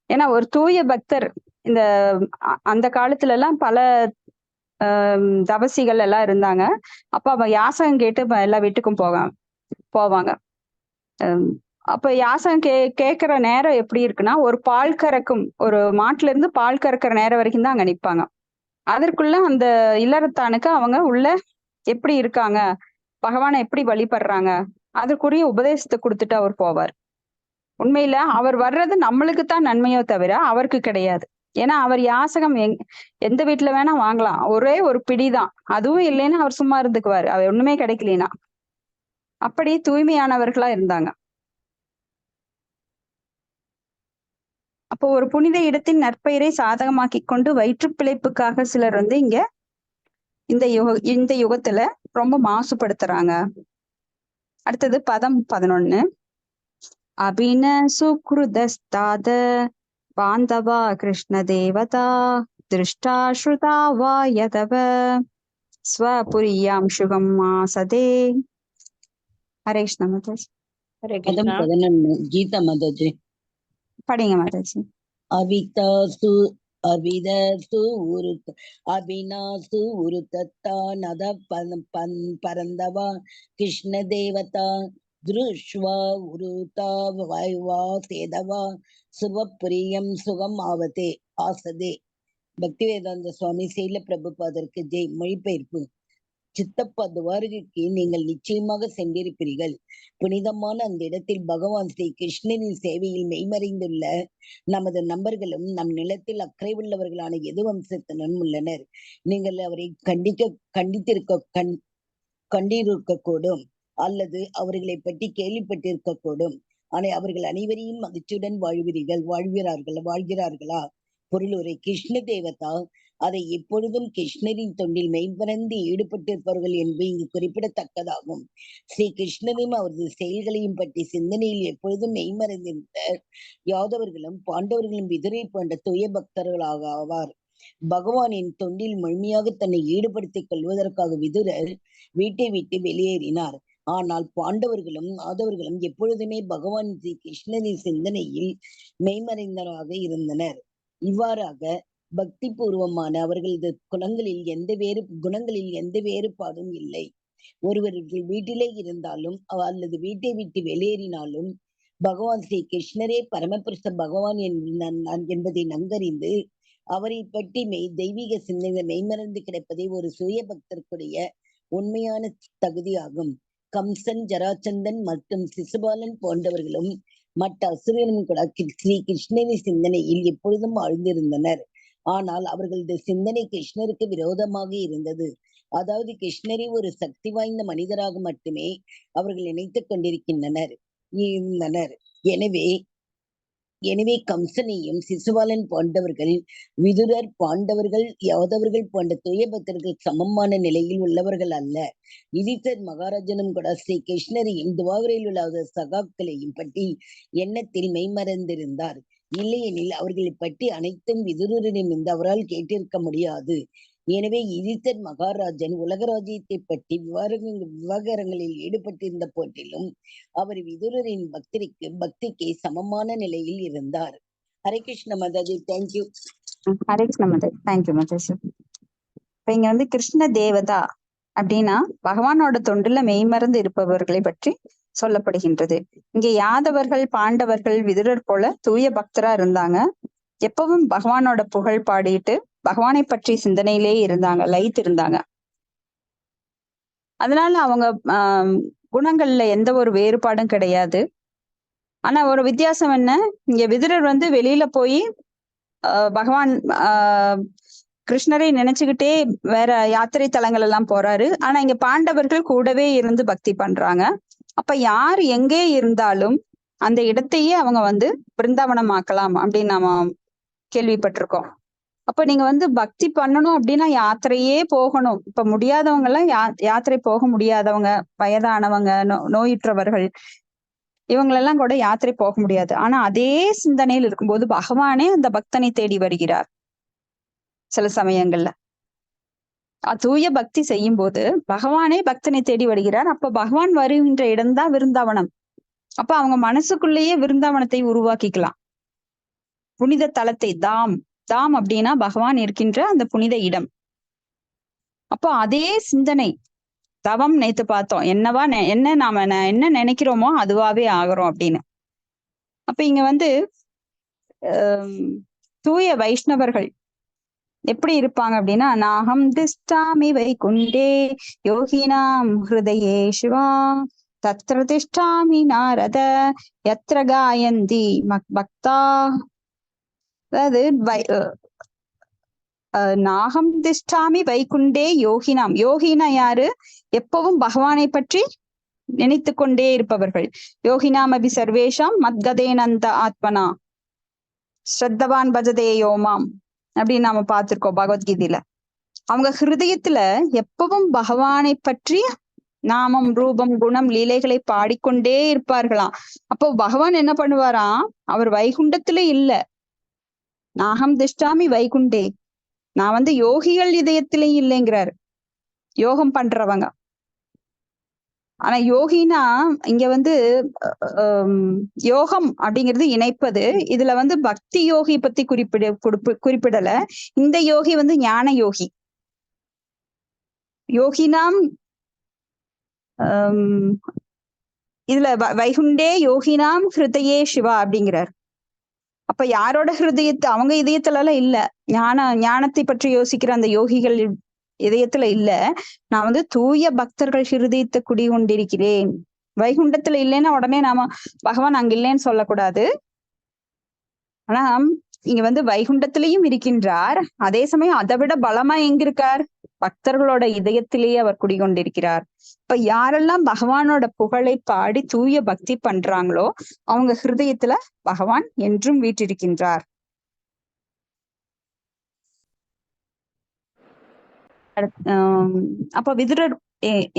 ஏன்னா ஒரு தூய பக்தர் இந்த அந்த காலத்துல எல்லாம் பல தவசிகள் எல்லாம் இருந்தாங்க. அப்ப அவ யாசகம் கேட்டு எல்லா வீட்டுக்கும் போவாங்க. அப்ப யாசகம் கேட்கிற நேரம் எப்படி இருக்குன்னா, ஒரு பால் கறக்கும் ஒரு மாட்டுல இருந்து பால் கறக்கிற நேரம் வரைக்கும் தான் அங்க நிப்பாங்க. அதற்குள்ள அந்த இல்லறத்தானுக்கு அவங்க உள்ள எப்படி இருக்காங்க, பகவானை எப்படி வழிபடுறாங்க, அதற்குரிய உபதேசத்தை கொடுத்துட்டு அவர் போவார். உண்மையில அவர் வர்றது நம்மளுக்கு தான் நன்மையோ தவிர அவருக்கு கிடையாது. ஏன்னா அவர் யாசகம் எந்த வீட்டுல வேணா வாங்கலாம், ஒரே ஒரு பிடிதான், அதுவும் இல்லைன்னா அவர் சும்மா இருந்துக்குவாரு, அவர் ஒண்ணுமே கிடைக்கலனா. அப்படி தூய்மையானவர்களா இருந்தாங்க. அப்போ ஒரு புனித இடத்தின் நற்பெயரை சாதகமாக்கி கொண்டு வயிற்று பிழைப்புக்காக சிலர் வந்து இங்க இந்த யுகத்துல ரொம்ப மாசுபடுத்துறாங்க. அடுத்தது பதம் 11. அபின சுக்ருதஸ்தாத பாந்தவா கிருஷ்ண தேவதா திருஷ்டா ஸ்ருதா வா யதவ ஸ்வபுரியாம் சுகம் மாசதே. ஹரே கிருஷ்ண மாதாஜி. ஹரே பதம் கிருஷ்ணா. 11 கீதா மாதாஜி. படிங்க மாதாஜி. அவிதாசு அவிதசு அபினாசு உருத்தத்தா நத பரந்தவா கிருஷ்ண தேவதா திருஷ்வா உருதா வைவா சேதவா சுவப்பிரியம் சுகம் ஆசதே. பக்தி வேதாந்த சுவாமி சீல பிரபுபாதருக்கு ஜெய். மொழிபெயர்ப்பு. சித்தப்பா துவாரகைக்கு நீங்கள் நிச்சயமாக சென்றிருப்பீர்கள். புனிதமான அந்த இடத்தில் பகவான் ஸ்ரீ கிருஷ்ணனின் சேவையில் மெய்மறைந்துள்ள நமது நண்பர்களும் நம் நிலத்தில் அக்கறை உள்ளவர்களான எது வம்சத்தினரும் உள்ளனர். நீங்கள் அவரை கண்டிருக்க கூடும், அல்லது அவர்களை பற்றி கேள்விப்பட்டிருக்க கூடும். ஆனால் அவர்கள் அனைவரையும் மகிழ்ச்சியுடன் வாழ்கிறார்களா? பொருளுரை. கிருஷ்ண தேவதா அதை எப்பொழுதும் கிருஷ்ணரின் தொண்டில் மெய்மறந்து ஈடுபட்டிருப்பவர்கள் என்பது இங்கு குறிப்பிடத்தக்கதாகும். ஸ்ரீ கிருஷ்ணரையும் அவரது செயல்களையும் பற்றி சிந்தனையில் எப்பொழுதும் மெய்மறந்திருந்த யாதவர்களும் பாண்டவர்களும் விதுரை போன்ற துய பக்தர்களாக ஆவார். பகவானின் தொண்டில் முழுமையாக தன்னை ஈடுபடுத்திக் கொள்வதற்காக விதுரர் வீட்டை விட்டு வெளியேறினார். ஆனால் பாண்டவர்களும் ஆதவர்களும் எப்பொழுதுமே பகவான் ஸ்ரீ கிருஷ்ணரின் சிந்தனையில் மெய்மறைந்தவராக இருந்தனர். இவ்வாறாக பக்தி பூர்வமான அவர்களது குணங்களில் எந்த வேறுபாடும் இல்லை. ஒருவர்கள் வீட்டிலே இருந்தாலும் அல்லது வீட்டை விட்டு வெளியேறினாலும் பகவான் ஸ்ரீ கிருஷ்ணரே பரமபுருஷ பகவான் என்பதை நன்கறிந்து அவரை பற்றி தெய்வீக சிந்தனை மெய்மறந்து கிடைப்பதே ஒரு சுய பக்தருக்குடைய உண்மையான தகுதியாகும். கம்சன், ஜராச்சந்தன் மற்றும் சிசுபாலன் போன்றவர்களும் மற்ற அசுரனும் கூட ஸ்ரீ கிருஷ்ணரின் சிந்தனையில் எப்பொழுதும் ஆழ்ந்திருந்தனர். ஆனால் அவர்களது சிந்தனை கிருஷ்ணருக்கு விரோதமாக இருந்தது. அதாவது கிருஷ்ணரை ஒரு சக்தி வாய்ந்த மனிதராக மட்டுமே அவர்கள் நினைத்துக் கொண்டிருக்கின்றனர். எனவே கம்சனையும் சிசுபாலன் போன்றவர்கள் விதுரர், பாண்டவர்கள், யாதவர்கள் போன்ற துயபக்தர்கள் சமமான நிலையில் உள்ளவர்கள் அல்ல. யுதிஷ்டர் மகாராஜனும் கூட ஸ்ரீ கிருஷ்ணரையும் துவாவரையில் உள்ள சகாக்களையும் பற்றி எண்ணத்தில் மெய்மறந்திருந்தார். இல்லையெனில் அவர்களை பற்றி அனைத்தும் விதுரரிடமிருந்து அவரால் கேட்டிருக்க முடியாது. எனவே யுதிஷ்டர் மகாராஜன் உலக ராஜ்யத்தை பற்றி விவகாரங்களில் ஈடுபட்டிருந்த போட்டிலும் அவர் விதுரரின் பக்திக்கு சமமான நிலையில் இருந்தார். ஹரே கிருஷ்ண மாதாஜி. தேங்க்யூ. ஹரே கிருஷ்ண மாதாஜி. தேங்க்யூ மாதாஜி. இப்ப இங்க வந்து கிருஷ்ண தேவதா அப்படின்னா பகவானோட தொண்டுல மெய்மறந்து இருப்பவர்களை பற்றி சொல்லப்படுகின்றது. இங்க யாதவர்கள், பாண்டவர்கள், விதுரர் போல தூய பக்தரா இருந்தாங்க. எப்பவும் பகவானோட புகழ் பாடிட்டு பகவானை பற்றி சிந்தனையிலே இருந்தாங்க, லயித்து இருந்தாங்க. அதனால அவங்க குணங்கள்ல எந்த ஒரு வேறுபாடும் கிடையாது. ஆனா ஒரு வித்தியாசம் என்ன, இங்க விதுரர் வந்து வெளியில போய் பகவான் கிருஷ்ணரை நினைச்சுக்கிட்டே வேற யாத்திரை தலங்கள் எல்லாம் போறாரு. ஆனா இங்க பாண்டவர்கள் கூடவே இருந்து பக்தி பண்றாங்க. அப்ப யார் எங்கே இருந்தாலும் அந்த இடத்தையே அவங்க வந்து பிருந்தாவனம் ஆக்கலாம் அப்படின்னு நாம கேள்விப்பட்டிருக்கோம். அப்ப நீங்க வந்து பக்தி பண்ணணும் அப்படின்னா யாத்திரையே போகணும். இப்ப முடியாதவங்க எல்லாம் யாத்திரை போக முடியாதவங்க, வயதானவங்க, நோயுற்றவர்கள், இவங்களெல்லாம் கூட யாத்திரை போக முடியாது. ஆனா அதே சிந்தனையில் இருக்கும்போது பகவானே அந்த பக்தனை தேடி வருகிறார். சில சமயங்கள்ல தூய பக்தி செய்யும் போது பகவானே பக்தனை தேடி வருகிறார். அப்ப பகவான் வருகின்ற இடம்தான் விருந்தாவனம். அப்ப அவங்க மனசுக்குள்ளேயே விருந்தாவனத்தை உருவாக்கிக்கலாம். புனித தலத்தை, தாம் தாம் அப்படின்னா பகவான் இருக்கின்ற அந்த புனித இடம். அப்போ அதே சிந்தனை, தவம் நேத்து பார்த்தோம், என்னவா என்ன நாம என்ன நினைக்கிறோமோ அதுவாவே ஆகிறோம் அப்படின்னு. அப்ப இங்க வந்து தூய வைஷ்ணவர்கள் எப்படி இருப்பாங்க அப்படின்னா, நாகம் திஷ்டாமி வைகுண்டே யோகினாம் ஹிருதயே சிவா தத்ர திஷ்டாமி நாரத யத்ர காயந்தி பக்தா. அதாவது நாகம் திஷ்டாமி வைகுண்டே யோகினாம். யோகினா யாரு? எப்பவும் பகவானை பற்றி நினைத்து கொண்டே இருப்பவர்கள். யோகினாம் அபி சர்வேஷாம் மத்கதேனந்த ஆத்மனா ஸ்ரத்தவான் பஜதே யோமாம் அப்படின்னு நாம பார்த்திருக்கோம் பகவத்கீதையில. அவங்க ஹிருதயத்துல எப்பவும் பகவானை பற்றி நாமம், ரூபம், குணம், லீலைகளை பாடிக்கொண்டே இருப்பார்களாம். அப்போ பகவான் என்ன பண்ணுவாராம், அவர் வைகுண்டத்துல இல்ல, நாகம் திஷ்டாமி வைகுண்டே, நான் வந்து யோகிகள் இதயத்திலேயும் இல்லைங்கிறாரு, யோகம் பண்றவங்க. ஆனா யோகினா இங்க வந்து யோகம் அப்படிங்கிறது இணைப்பது. இதுல வந்து பக்தி யோகி பத்தி குறிப்பிடல. இந்த யோகி வந்து ஞான யோகி. யோகினாம் இதுல வைகுண்டே யோகினாம் ஹிருதயே சிவா அப்படிங்கிறார். அப்ப யாரோட ஹிருதயத்து, அவங்க இதயத்துல எல்லாம் இல்ல, ஞானத்தை பற்றி யோசிக்கிற அந்த யோகிகள் இதயத்துல இல்ல, நான் வந்து தூய பக்தர்கள் ஹிருதயத்தை குடிகொண்டிருக்கிறேன். வைகுண்டத்துல இல்லைன்னா உடனே நாம பகவான் அங்க இல்லைன்னு சொல்லக்கூடாது. ஆனா இங்க வந்து வைகுண்டத்திலையும் இருக்கின்றார், அதே சமயம் அதை விட பலமா எங்க இருக்கார், பக்தர்களோட இதயத்திலேயே அவர் குடிகொண்டிருக்கிறார். இப்ப யாரெல்லாம் பகவானோட புகழை பாடி தூய பக்தி பண்றாங்களோ அவங்க ஹிருதயத்துல பகவான் என்றும் வீற்றிருக்கின்றார். அப்ப விதுரர்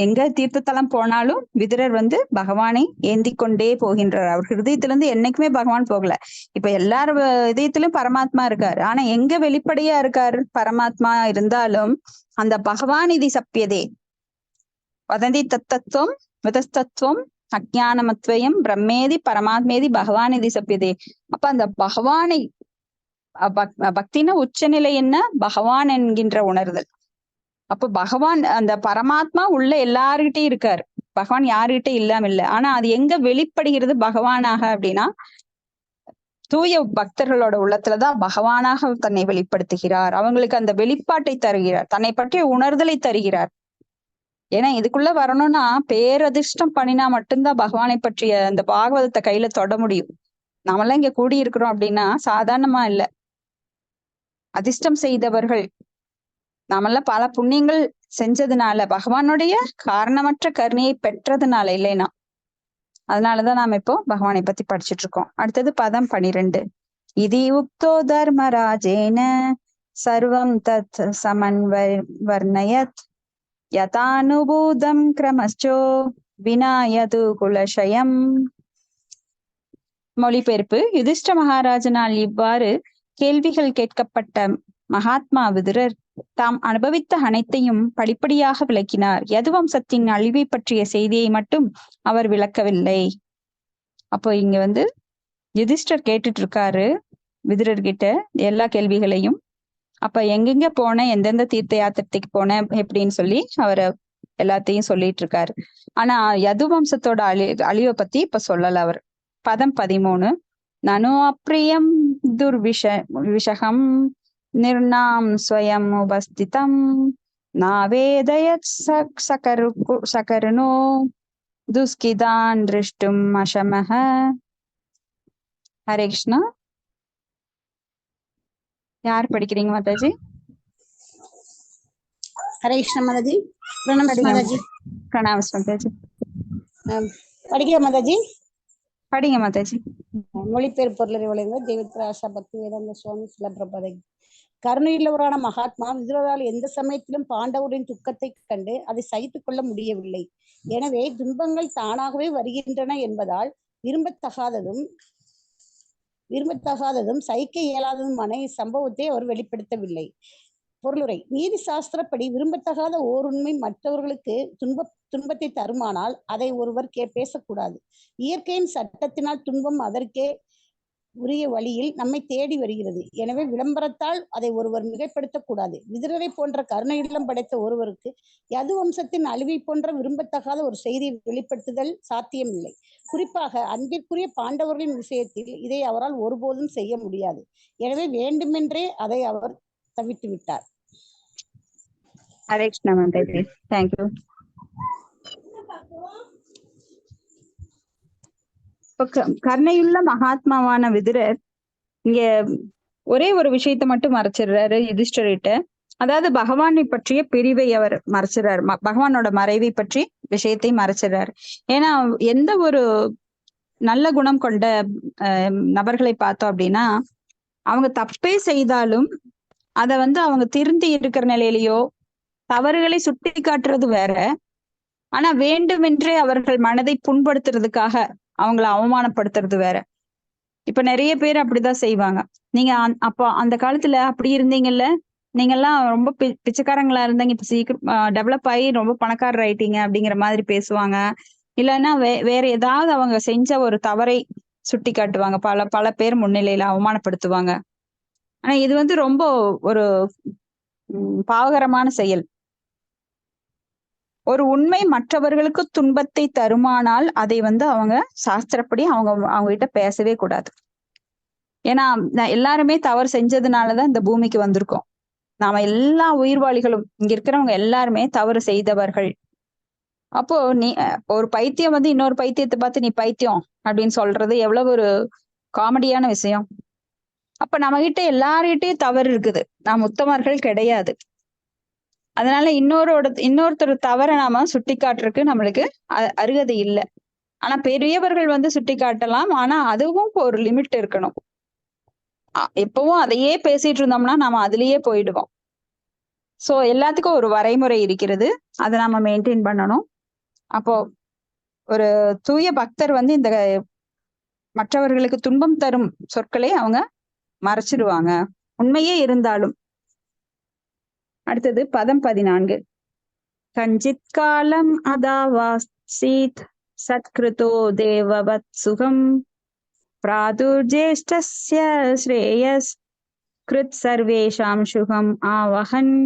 எங்க தீர்த்தத்தலம் போனாலும் விதுரர் வந்து பகவானை ஏந்தி கொண்டே போகின்றார். அவர் ஹிருதயத்துல இருந்து என்னைக்குமே பகவான் போகல. இப்ப எல்லாரும் இதயத்திலும் பரமாத்மா இருக்காரு. ஆனா எங்க வெளிப்படையா இருக்காரு பரமாத்மா இருந்தாலும் அந்த பகவான் இது சப்பியதே வதந்தி தத்தத்துவம் விதஸ்தத்துவம் அஜானமத்வயம் பிரம்மேதி பரமாத்மேதி பகவான் இது சப்பியதே. அப்ப அந்த பகவானை பக்தின உச்சநிலை என்ன, பகவான் என்கின்ற உணர்தல். அப்ப பகவான் அந்த பரமாத்மா உள்ள எல்லாருகிட்டையும் இருக்காரு, பகவான் யாருகிட்ட இல்லாம இல்ல. ஆனா அது எங்க வெளிப்படுகிறது பகவானாக அப்படின்னா தூய பக்தர்களோட உள்ளத்துலதான் பகவானாக தன்னை வெளிப்படுத்துகிறார். அவங்களுக்கு அந்த வெளிப்பாட்டை தருகிறார், தன்னை பற்றிய உணர்தலை தருகிறார். ஏன்னா இதுக்குள்ள வரணும்னா பேரதிர்ஷ்டம் பண்ணினா மட்டும்தான் பகவானை பற்றிய அந்த பாகவதத்தை கையில தொட முடியும். நாமெல்லாம் இங்க கூடி இருக்கிறோம் அப்படின்னா சாதாரணமா இல்ல, அதிர்ஷ்டம் செய்தவர்கள். நாமெல்லாம் பல புண்ணியங்கள் செஞ்சதுனால, பகவானுடைய காரணமற்ற கருணையை பெற்றதுனால இல்லைன்னா. அதனாலதான் நாம இப்போ பகவானை பத்தி படிச்சுட்டு இருக்கோம். அடுத்தது பதம் 12. இதி உக்தோ தர்மராஜேன சர்வம் தத் சமன்வர்ணயத் யதானுபூதம் கிரமஸ்சோ வினாயது குலசயம். மொழிபெயர்ப்பு. யுதிஷ்ட மகாராஜனால் இவ்வாறு கேள்விகள் கேட்கப்பட்ட மகாத்மா விதுரர் தாம் அனுபவித்த அனைத்தையும் படிப்படியாக விளக்கினார். யதுவம்சத்தின் அழிவை பற்றிய செய்தியை மட்டும் அவர் விளக்கவில்லை. அப்போ இங்க வந்து யுதிஷ்டர் கேட்டுட்டு இருக்காரு விதுரர்கிட்ட எல்லா கேள்விகளையும். அப்ப எங்கெங்க போன, எந்தெந்த தீர்த்த யாத்திரைக்கு போன எப்படின்னு சொல்லி அவரை எல்லாத்தையும் சொல்லிட்டு இருக்காரு. ஆனா யதுவம்சத்தோட அழிவை பத்தி இப்ப சொல்லல அவர். பதம் 13. நனு அப்ரியம் துர்விஷகம் निर्णाम स्वयं उपस्थितं नावेदयत् सकरुणो दुष्किदान् दृष्टुम अशमः. हरे कृष्णा. யார் படிக்கிறீங்க மாதாஜி? ஹரே கிருஷ்ண மாதாஜி. பிரணாம் மாதாஜி. பிரணாம் மாதாஜி. படிக்கிற மாதாஜி. படிங்க மாதாஜி. மொழிபெயர்ப்பு பொருளை வழங்குவர் தெய்வத்திரு ஆஷா பக்தி வேதாந்த சுவாமி சில பிரபதை. கருணையுள்ளவரான மகாத்மா விதுரரால் எந்த சமயத்திலும் பாண்டவரின் துக்கத்தை கண்டு அதை சகித்துக் கொள்ள முடியவில்லை. எனவே துன்பங்கள் தானாகவே வருகின்றன என்பதால் விரும்பத்தகாததும் சகிக்க இயலாததுமான இச்சம்பவத்தை அவர் வெளிப்படுத்தவில்லை. பொருளுரை. நீதி சாஸ்திரப்படி விரும்பத்தகாத ஓருண்மை மற்றவர்களுக்கு துன்பத்தை தருமானால் அதை ஒருவர் பேசக்கூடாது. இயற்கையின் சட்டத்தினால் துன்பம் அதற்கே உரிய வழியில் நம்மை தேடி வருகிறது. எனவே விளம்பரத்தால் அதை ஒருவர் மிகைப்படுத்தக்கூடாது. விதுரரை போன்ற கருணை இல்லம் படைத்த ஒருவருக்கு யது வம்சத்தின் அழிவை போன்ற விரும்பத்தகாத ஒரு செய்தியை வெளிப்படுத்துதல் சாத்தியமில்லை. குறிப்பாக அன்பிற்குரிய பாண்டவர்களின் விஷயத்தில் இதை அவரால் ஒருபோதும் செய்ய முடியாது. எனவே வேண்டுமென்றே அதை அவர் தவிர்த்து விட்டார். ஹரே கிருஷ்ணா மாதாஜி. தேங்க்யூ. கருணையுள்ள மகாத்மாவான விதுரர் இங்க ஒரே ஒரு விஷயத்த மட்டும் மறைச்சிடுறாரு யுதிஷ்டர்கிட்ட. அதாவது பகவானை பற்றிய பிரிவை அவர் மறைச்சிடுறாரு. பகவானோட மறைவை பற்றி விஷயத்தை மறைச்சிடுறாரு. ஏன்னா எந்த ஒரு நல்ல குணம் கொண்ட நபர்களை பார்த்தோம் அப்படின்னா அவங்க தப்பே செய்தாலும் அதை அவங்க திருந்தி இருக்கிற நிலையிலையோ தவறுகளை சுட்டி காட்டுறது வேற. ஆனா வேண்டுமென்றே அவர்கள் மனதை புண்படுத்துறதுக்காக அவங்கள அவமானப்படுத்துறது வேற. இப்ப நிறைய பேர் அப்படிதான் செய்வாங்க. நீங்க அப்போ அந்த காலத்துல அப்படி இருந்தீங்கல்ல, நீங்க எல்லாம் ரொம்ப பிச்சைக்காரங்களா இருந்தாங்க, இப்ப சீக்கிரம் டெவலப் ஆகி ரொம்ப பணக்காரர் ஆயிட்டீங்க அப்படிங்கிற மாதிரி பேசுவாங்க. இல்லைன்னா வேற ஏதாவது அவங்க செஞ்ச ஒரு தவறை சுட்டி காட்டுவாங்க. பல பேர் முன்னிலையில அவமானப்படுத்துவாங்க. ஆனா இது ரொம்ப ஒரு பாவகரமான செயல். ஒரு உண்மை மற்றவர்களுக்கு துன்பத்தை தருமானால் அதை அவங்க சாஸ்திரப்படி அவங்க கிட்ட பேசவே கூடாது. ஏன்னா எல்லாருமே தவறு செஞ்சதுனாலதான் இந்த பூமிக்கு வந்திருக்கோம். நாம எல்லா உயிர்வாளிகளும் இங்க இருக்கிறவங்க எல்லாருமே தவறு செய்தவர்கள். அப்போ ஒரு பைத்தியம் இன்னொரு பைத்தியத்தை பார்த்து நீ பைத்தியம் அப்படின்னு சொல்றது எவ்வளவு ஒரு காமெடியான விஷயம். அப்ப நம்ம கிட்ட எல்லார்கிட்டயும் தவறு இருக்குது. நாம் உத்தமர்கள் கிடையாது. அதனால இன்னொருத்தர் தவற நாம சுட்டி காட்டுறதுக்கு நம்மளுக்கு அருகதை இல்லை. ஆனா பெரியவர்கள் சுட்டி காட்டலாம். ஆனா அதுவும் ஒரு லிமிட் இருக்கணும். எப்பவும் அதையே பேசிட்டு இருந்தோம்னா நாம அதுலயே போயிடுவோம். சோ எல்லாத்துக்கும் ஒரு வரைமுறை இருக்கிறது. அதை நாம மெயின்டைன் பண்ணணும். அப்போ ஒரு தூய பக்தர் இந்த மற்றவர்களுக்கு துன்பம் தரும் சொற்களை அவங்க மறைச்சிடுவாங்க, உண்மையே இருந்தாலும். அடுத்தது பதம் 14. கஞ்சித் காலம் அதாவாசீத் சத்கிருதோ தேவவத் சுகம் பிராதுர்ஜேஷ்டஸ்ய ஸ்ரேயஸ் கிருத் சர்வேஷாம் சுகம் ஆவஹன்.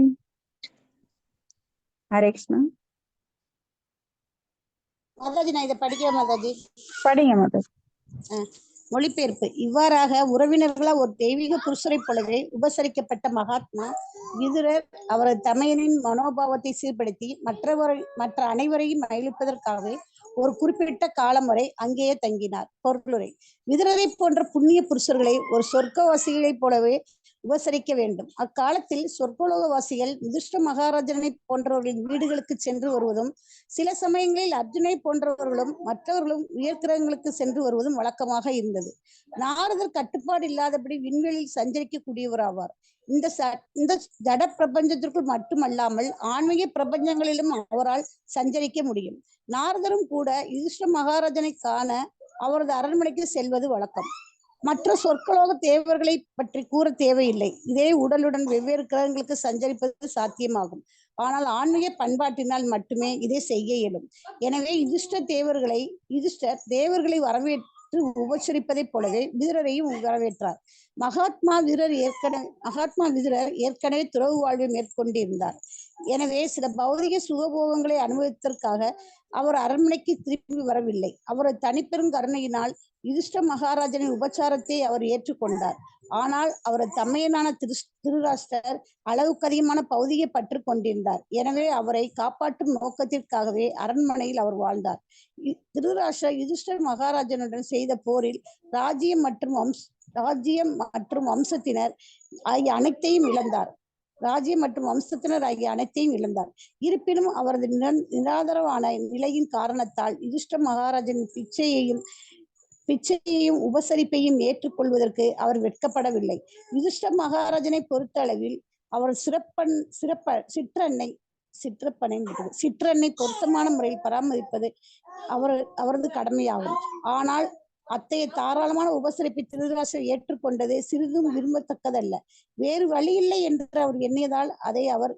ஹரே கிருஷ்ணா. மாதாஜி நான் இதை படிக்கிறேன் மாதாஜி. படிங்க மாதாஜி. மொழிபெயர்ப்பு. இவ்வாறாக உறவினர்களா ஒரு தெய்வீக புருஷரை போலவே உபசரிக்கப்பட்ட மகாத்மா விதுரர் அவரது தமையனின் மனோபாவத்தை சீர்படுத்தி மற்ற அனைவரையும் மகிழ்ப்பதற்காகவே ஒரு குறிப்பிட்ட காலம் வரை அங்கேயே தங்கினார். பொருளுரை. விதுரரை போன்ற புண்ணிய புருஷர்களை ஒரு சொர்க்கவாசிகளை போலவே உபசரிக்க வேண்டும். அக்காலத்தில் சொர்க்கலோகவாசிகள் யுதிஷ்ட மகாராஜனை போன்றவர்களின் வீடுகளுக்கு சென்று வருவதும் சில சமயங்களில் அர்ஜுனை போன்றவர்களும் மற்றவர்களும் உயர்கிரகங்களுக்கு சென்று வருவதும் வழக்கமாக இருந்தது. நாரதர் கட்டுப்பாடு இல்லாதபடி விண்வெளியில் சஞ்சரிக்கக்கூடியவராவார். இந்த ஜட பிரபஞ்சத்திற்குள் மட்டுமல்லாமல் ஆன்மீக பிரபஞ்சங்களிலும் அவரால் சஞ்சரிக்க முடியும். நாரதரும் கூட யுதிஷ்ட மகாராஜனை காண அவரது அரண்மனைக்கு செல்வது வழக்கம். மற்ற சொற்கலோக தேவர்களை பற்றி கூற தேவையில்லை. இதே உடலுடன் வெவ்வேறு கிரகங்களுக்கு சஞ்சரிப்பது சாத்தியமாகும். ஆனால் ஆன்மீக பண்பாட்டினால் மட்டுமே இதை செய்ய இயலும். எனவே யுதிஷ்டர் தேவர்களை வரவேற்று உபசரிப்பதை போலவே விதுரரையும் வரவேற்றார். மகாத்மா விதுரர் ஏற்கனவே துறவு வாழ்வை மேற்கொண்டிருந்தார். எனவே சில பௌதிக சுகபோகங்களை அனுபவித்ததற்காக அவர் அரண்மனைக்கு திரும்பி வரவில்லை. அவரது தனிப்பெரும் கருணையினால் யுதிஷ்ட மகாராஜனின் உபச்சாரத்தை அவர் ஏற்றுக்கொண்டார். ஆனால் அவரது தமையனான திருராஷ்டிரர் அளவுக்கு அதிகமான பௌதிக பற்று கொண்டிருந்தார். எனவே அவரை காப்பாற்றும் நோக்கத்திற்காகவே அரண்மனையில் அவர் வாழ்ந்தார். திருராஷ்டிரர் யுதிஷ்டர் மகாராஜனுடன் செய்த போரில் ராஜ்யம் மற்றும் வம்சத்தினர் ஆகிய அனைத்தையும் இழந்தார். இருப்பினும் அவரது நிராதரவான நிலையின் காரணத்தால் யுதிஷ்டர் மகாராஜனின் பிச்சையையும் உபசரிப்பையும் ஏற்றுக்கொள்வதற்கு அவர் வெட்கப்படவில்லை. யுதிஷ்டர் மகாராஜனை பொறுத்தளவில் அவர் சிற்றன்னை பொருத்தமான முறையில் பராமரிப்பது அவரது கடமையாகும். ஆனால் அத்தகைய தாராளமான உபசரிப்பை திருதராஷ்டிரர் ஏற்றுக்கொண்டது சிறிதும் விரும்பத்தக்கதல்ல. வேறு வழி இல்லை என்று அவர் எண்ணியதால் அதை அவர்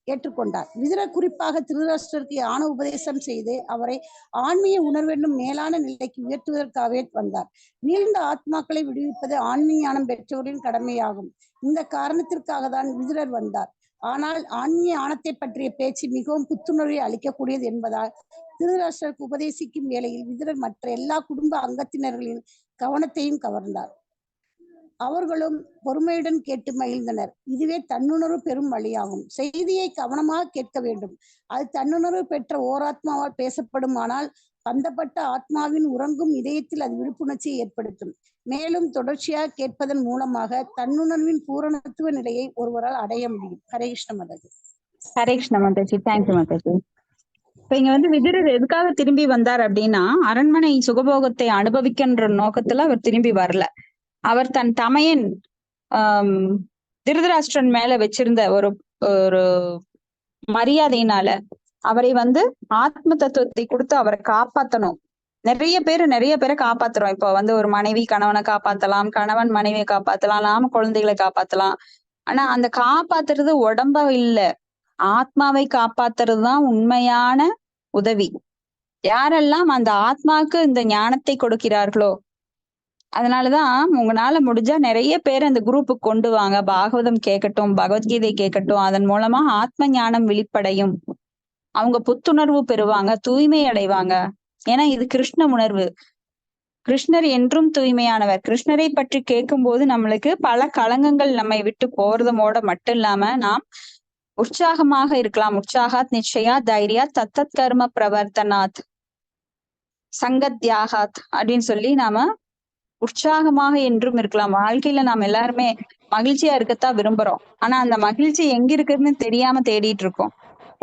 ஏற்றுக்கொண்டார். விதுரர் குறிப்பாக திருதராஷ்டிரருக்கு ஞான உபதேசம் செய்து அவரை ஆன்மீக உணர்வென்னும் மேலான நிலைக்கு உயர்த்துவதற்காகவே வந்தார். வீழ்ந்த ஆத்மாக்களை விடுவிப்பது ஆன்மீக ஞானம் பெற்றோரின் கடமையாகும். இந்த காரணத்திற்காக தான் விதுரர் வந்தார். ஆனால் ஆன்மீக ஞானத்தை பற்றிய பேச்சு மிகவும் புத்துணர்வை அளிக்கக்கூடியது என்பதால் திருதராஷ்டிரருக்கு உபதேசிக்கும் வேளையில் விதுரர் மற்ற எல்லா குடும்ப அங்கத்தினர்களின் கவனத்தையும் கவர்ந்தார். அவர்களும் பொறுமையுடன் கேட்டு மகிழ்ந்தனர். இதுவே தன்னுணர்வு பெறும் வழியாகும். செய்தியை கவனமாக கேட்க வேண்டும். அது தன்னுணர்வு பெற்ற ஓராத்மாவால் பேசப்படுமானால் பந்தப்பட்ட ஆத்மாவின் உறங்கும் இதயத்தில் அது விழிப்புணர்ச்சியை ஏற்படுத்தும். மேலும் தொடர்ச்சியாக கேட்பதன் மூலமாக தன்னுணர்வின் பூரணத்துவ நிலையை ஒருவரால் அடைய முடியும். ஹரே கிருஷ்ண மாதாஜி. ஹரே கிருஷ்ண மாதாஜி. தேங்க்யூ மாதாஜி. இப்ப இங்க வந்து விதுரர் எதுக்காக திரும்பி வந்தார் அப்படின்னா, அரண்மனை சுகபோகத்தை அனுபவிக்கின்ற நோக்கத்துல அவர் திரும்பி வரல. அவர் தன் தமையன் திருதராஷ்டிரன் மேல வச்சிருந்த ஒரு மரியாதையினால அவரை வந்து ஆத்ம தத்துவத்தை கொடுத்து அவரை காப்பாத்தணும். நிறைய பேரை காப்பாத்துறோம். இப்போ வந்து ஒரு மனைவி கணவனை காப்பாத்தலாம், கணவன் மனைவியை காப்பாத்தலாம், நாம குழந்தைகளை காப்பாத்தலாம். ஆனா அந்த காப்பாத்துறது உடம்ப இல்ல, ஆத்மாவை காப்பாத்துறதுதான் உண்மையான உதவி. யாரெல்லாம் அந்த ஆத்மாவுக்கு இந்த ஞானத்தை கொடுக்கிறார்களோ, அதனாலதான் உங்களால முடிஞ்சா நிறைய பேர் அந்த குரூப்புக்கு கொண்டு வாங்க. பாகவதம் கேட்கட்டும், பகவத்கீதை கேட்கட்டும். அதன் மூலமா ஆத்ம ஞானம் வெளிப்படையும், அவங்க புத்துணர்வு பெறுவாங்க, தூய்மை அடைவாங்க. ஏன்னா இது கிருஷ்ண உணர்வு. கிருஷ்ணர் என்றும் தூய்மையானவர். கிருஷ்ணரை பற்றி கேட்கும் போது நம்மளுக்கு பல களங்கங்கள் நம்மை விட்டு போறதோட மட்டும் இல்லாம நாம் உற்சாகமாக இருக்கலாம். உற்சாகாத் நிச்சயா தைரியா தத்தத் கர்ம பிரவர்த்தனாத் சங்கத்யாகாத் அப்படின்னு சொல்லி நாம உற்சாகமாக என்றும் இருக்கலாம். வாழ்க்கையில நாம் எல்லாருமே மகிழ்ச்சியா இருக்கத்தான் விரும்புறோம். ஆனா அந்த மகிழ்ச்சி எங்க இருக்குன்னு தெரியாம தேடிட்டு இருக்கோம்.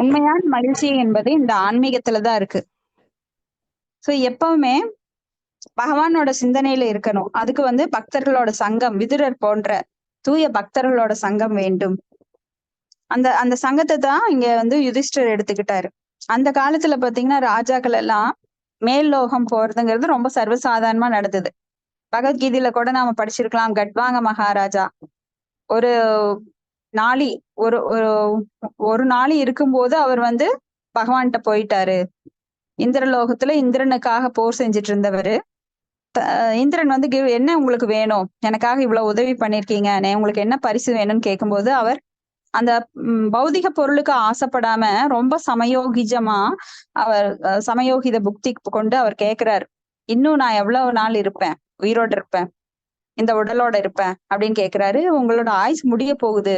உண்மையான மகிழ்ச்சி என்பது இந்த ஆன்மீகத்துலதான் இருக்கு. சோ எப்பவுமே பகவானோட சிந்தனையில இருக்கணும். அதுக்கு வந்து பக்தர்களோட சங்கம், விதுரர் போன்ற தூய பக்தர்களோட சங்கம் வேண்டும். அந்த சங்கத்தை தான் இங்க வந்து யுதிஷ்டர் எடுத்துக்கிட்டாரு. அந்த காலத்துல பாத்தீங்கன்னா ராஜாக்கள் எல்லாம் மேல் லோகம் போறதுங்கிறது ரொம்ப சர்வசாதாரணமா நடந்தது. பகவத்கீதையில கூட நாம படிச்சிருக்கலாம். கட்வாங்க மகாராஜா ஒரு நாளி ஒரு நாளி இருக்கும்போது அவர் வந்து பகவான்கிட்ட போயிட்டாரு. இந்திரலோகத்துல இந்திரனுக்காக போர் செஞ்சுட்டு இருந்தவரு. இந்திரன் வந்து என்ன உங்களுக்கு வேணும், எனக்காக இவ்வளவு உதவி பண்ணிருக்கீங்க, உங்களுக்கு என்ன பரிசு வேணும்னு கேட்கும்போது அவர் அந்த பௌதிக பொருளுக்கு ஆசைப்படாம ரொம்ப சமயோகித புக்தி கொண்டு அவர் கேட்கிறாரு, இன்னும் நான் எவ்வளவு நாள் இருப்பேன், உயிரோடு இருப்பேன், இந்த உடலோட இருப்பேன் அப்படின்னு கேட்கிறாரு. உங்களோட ஆயுசு முடிய போகுது,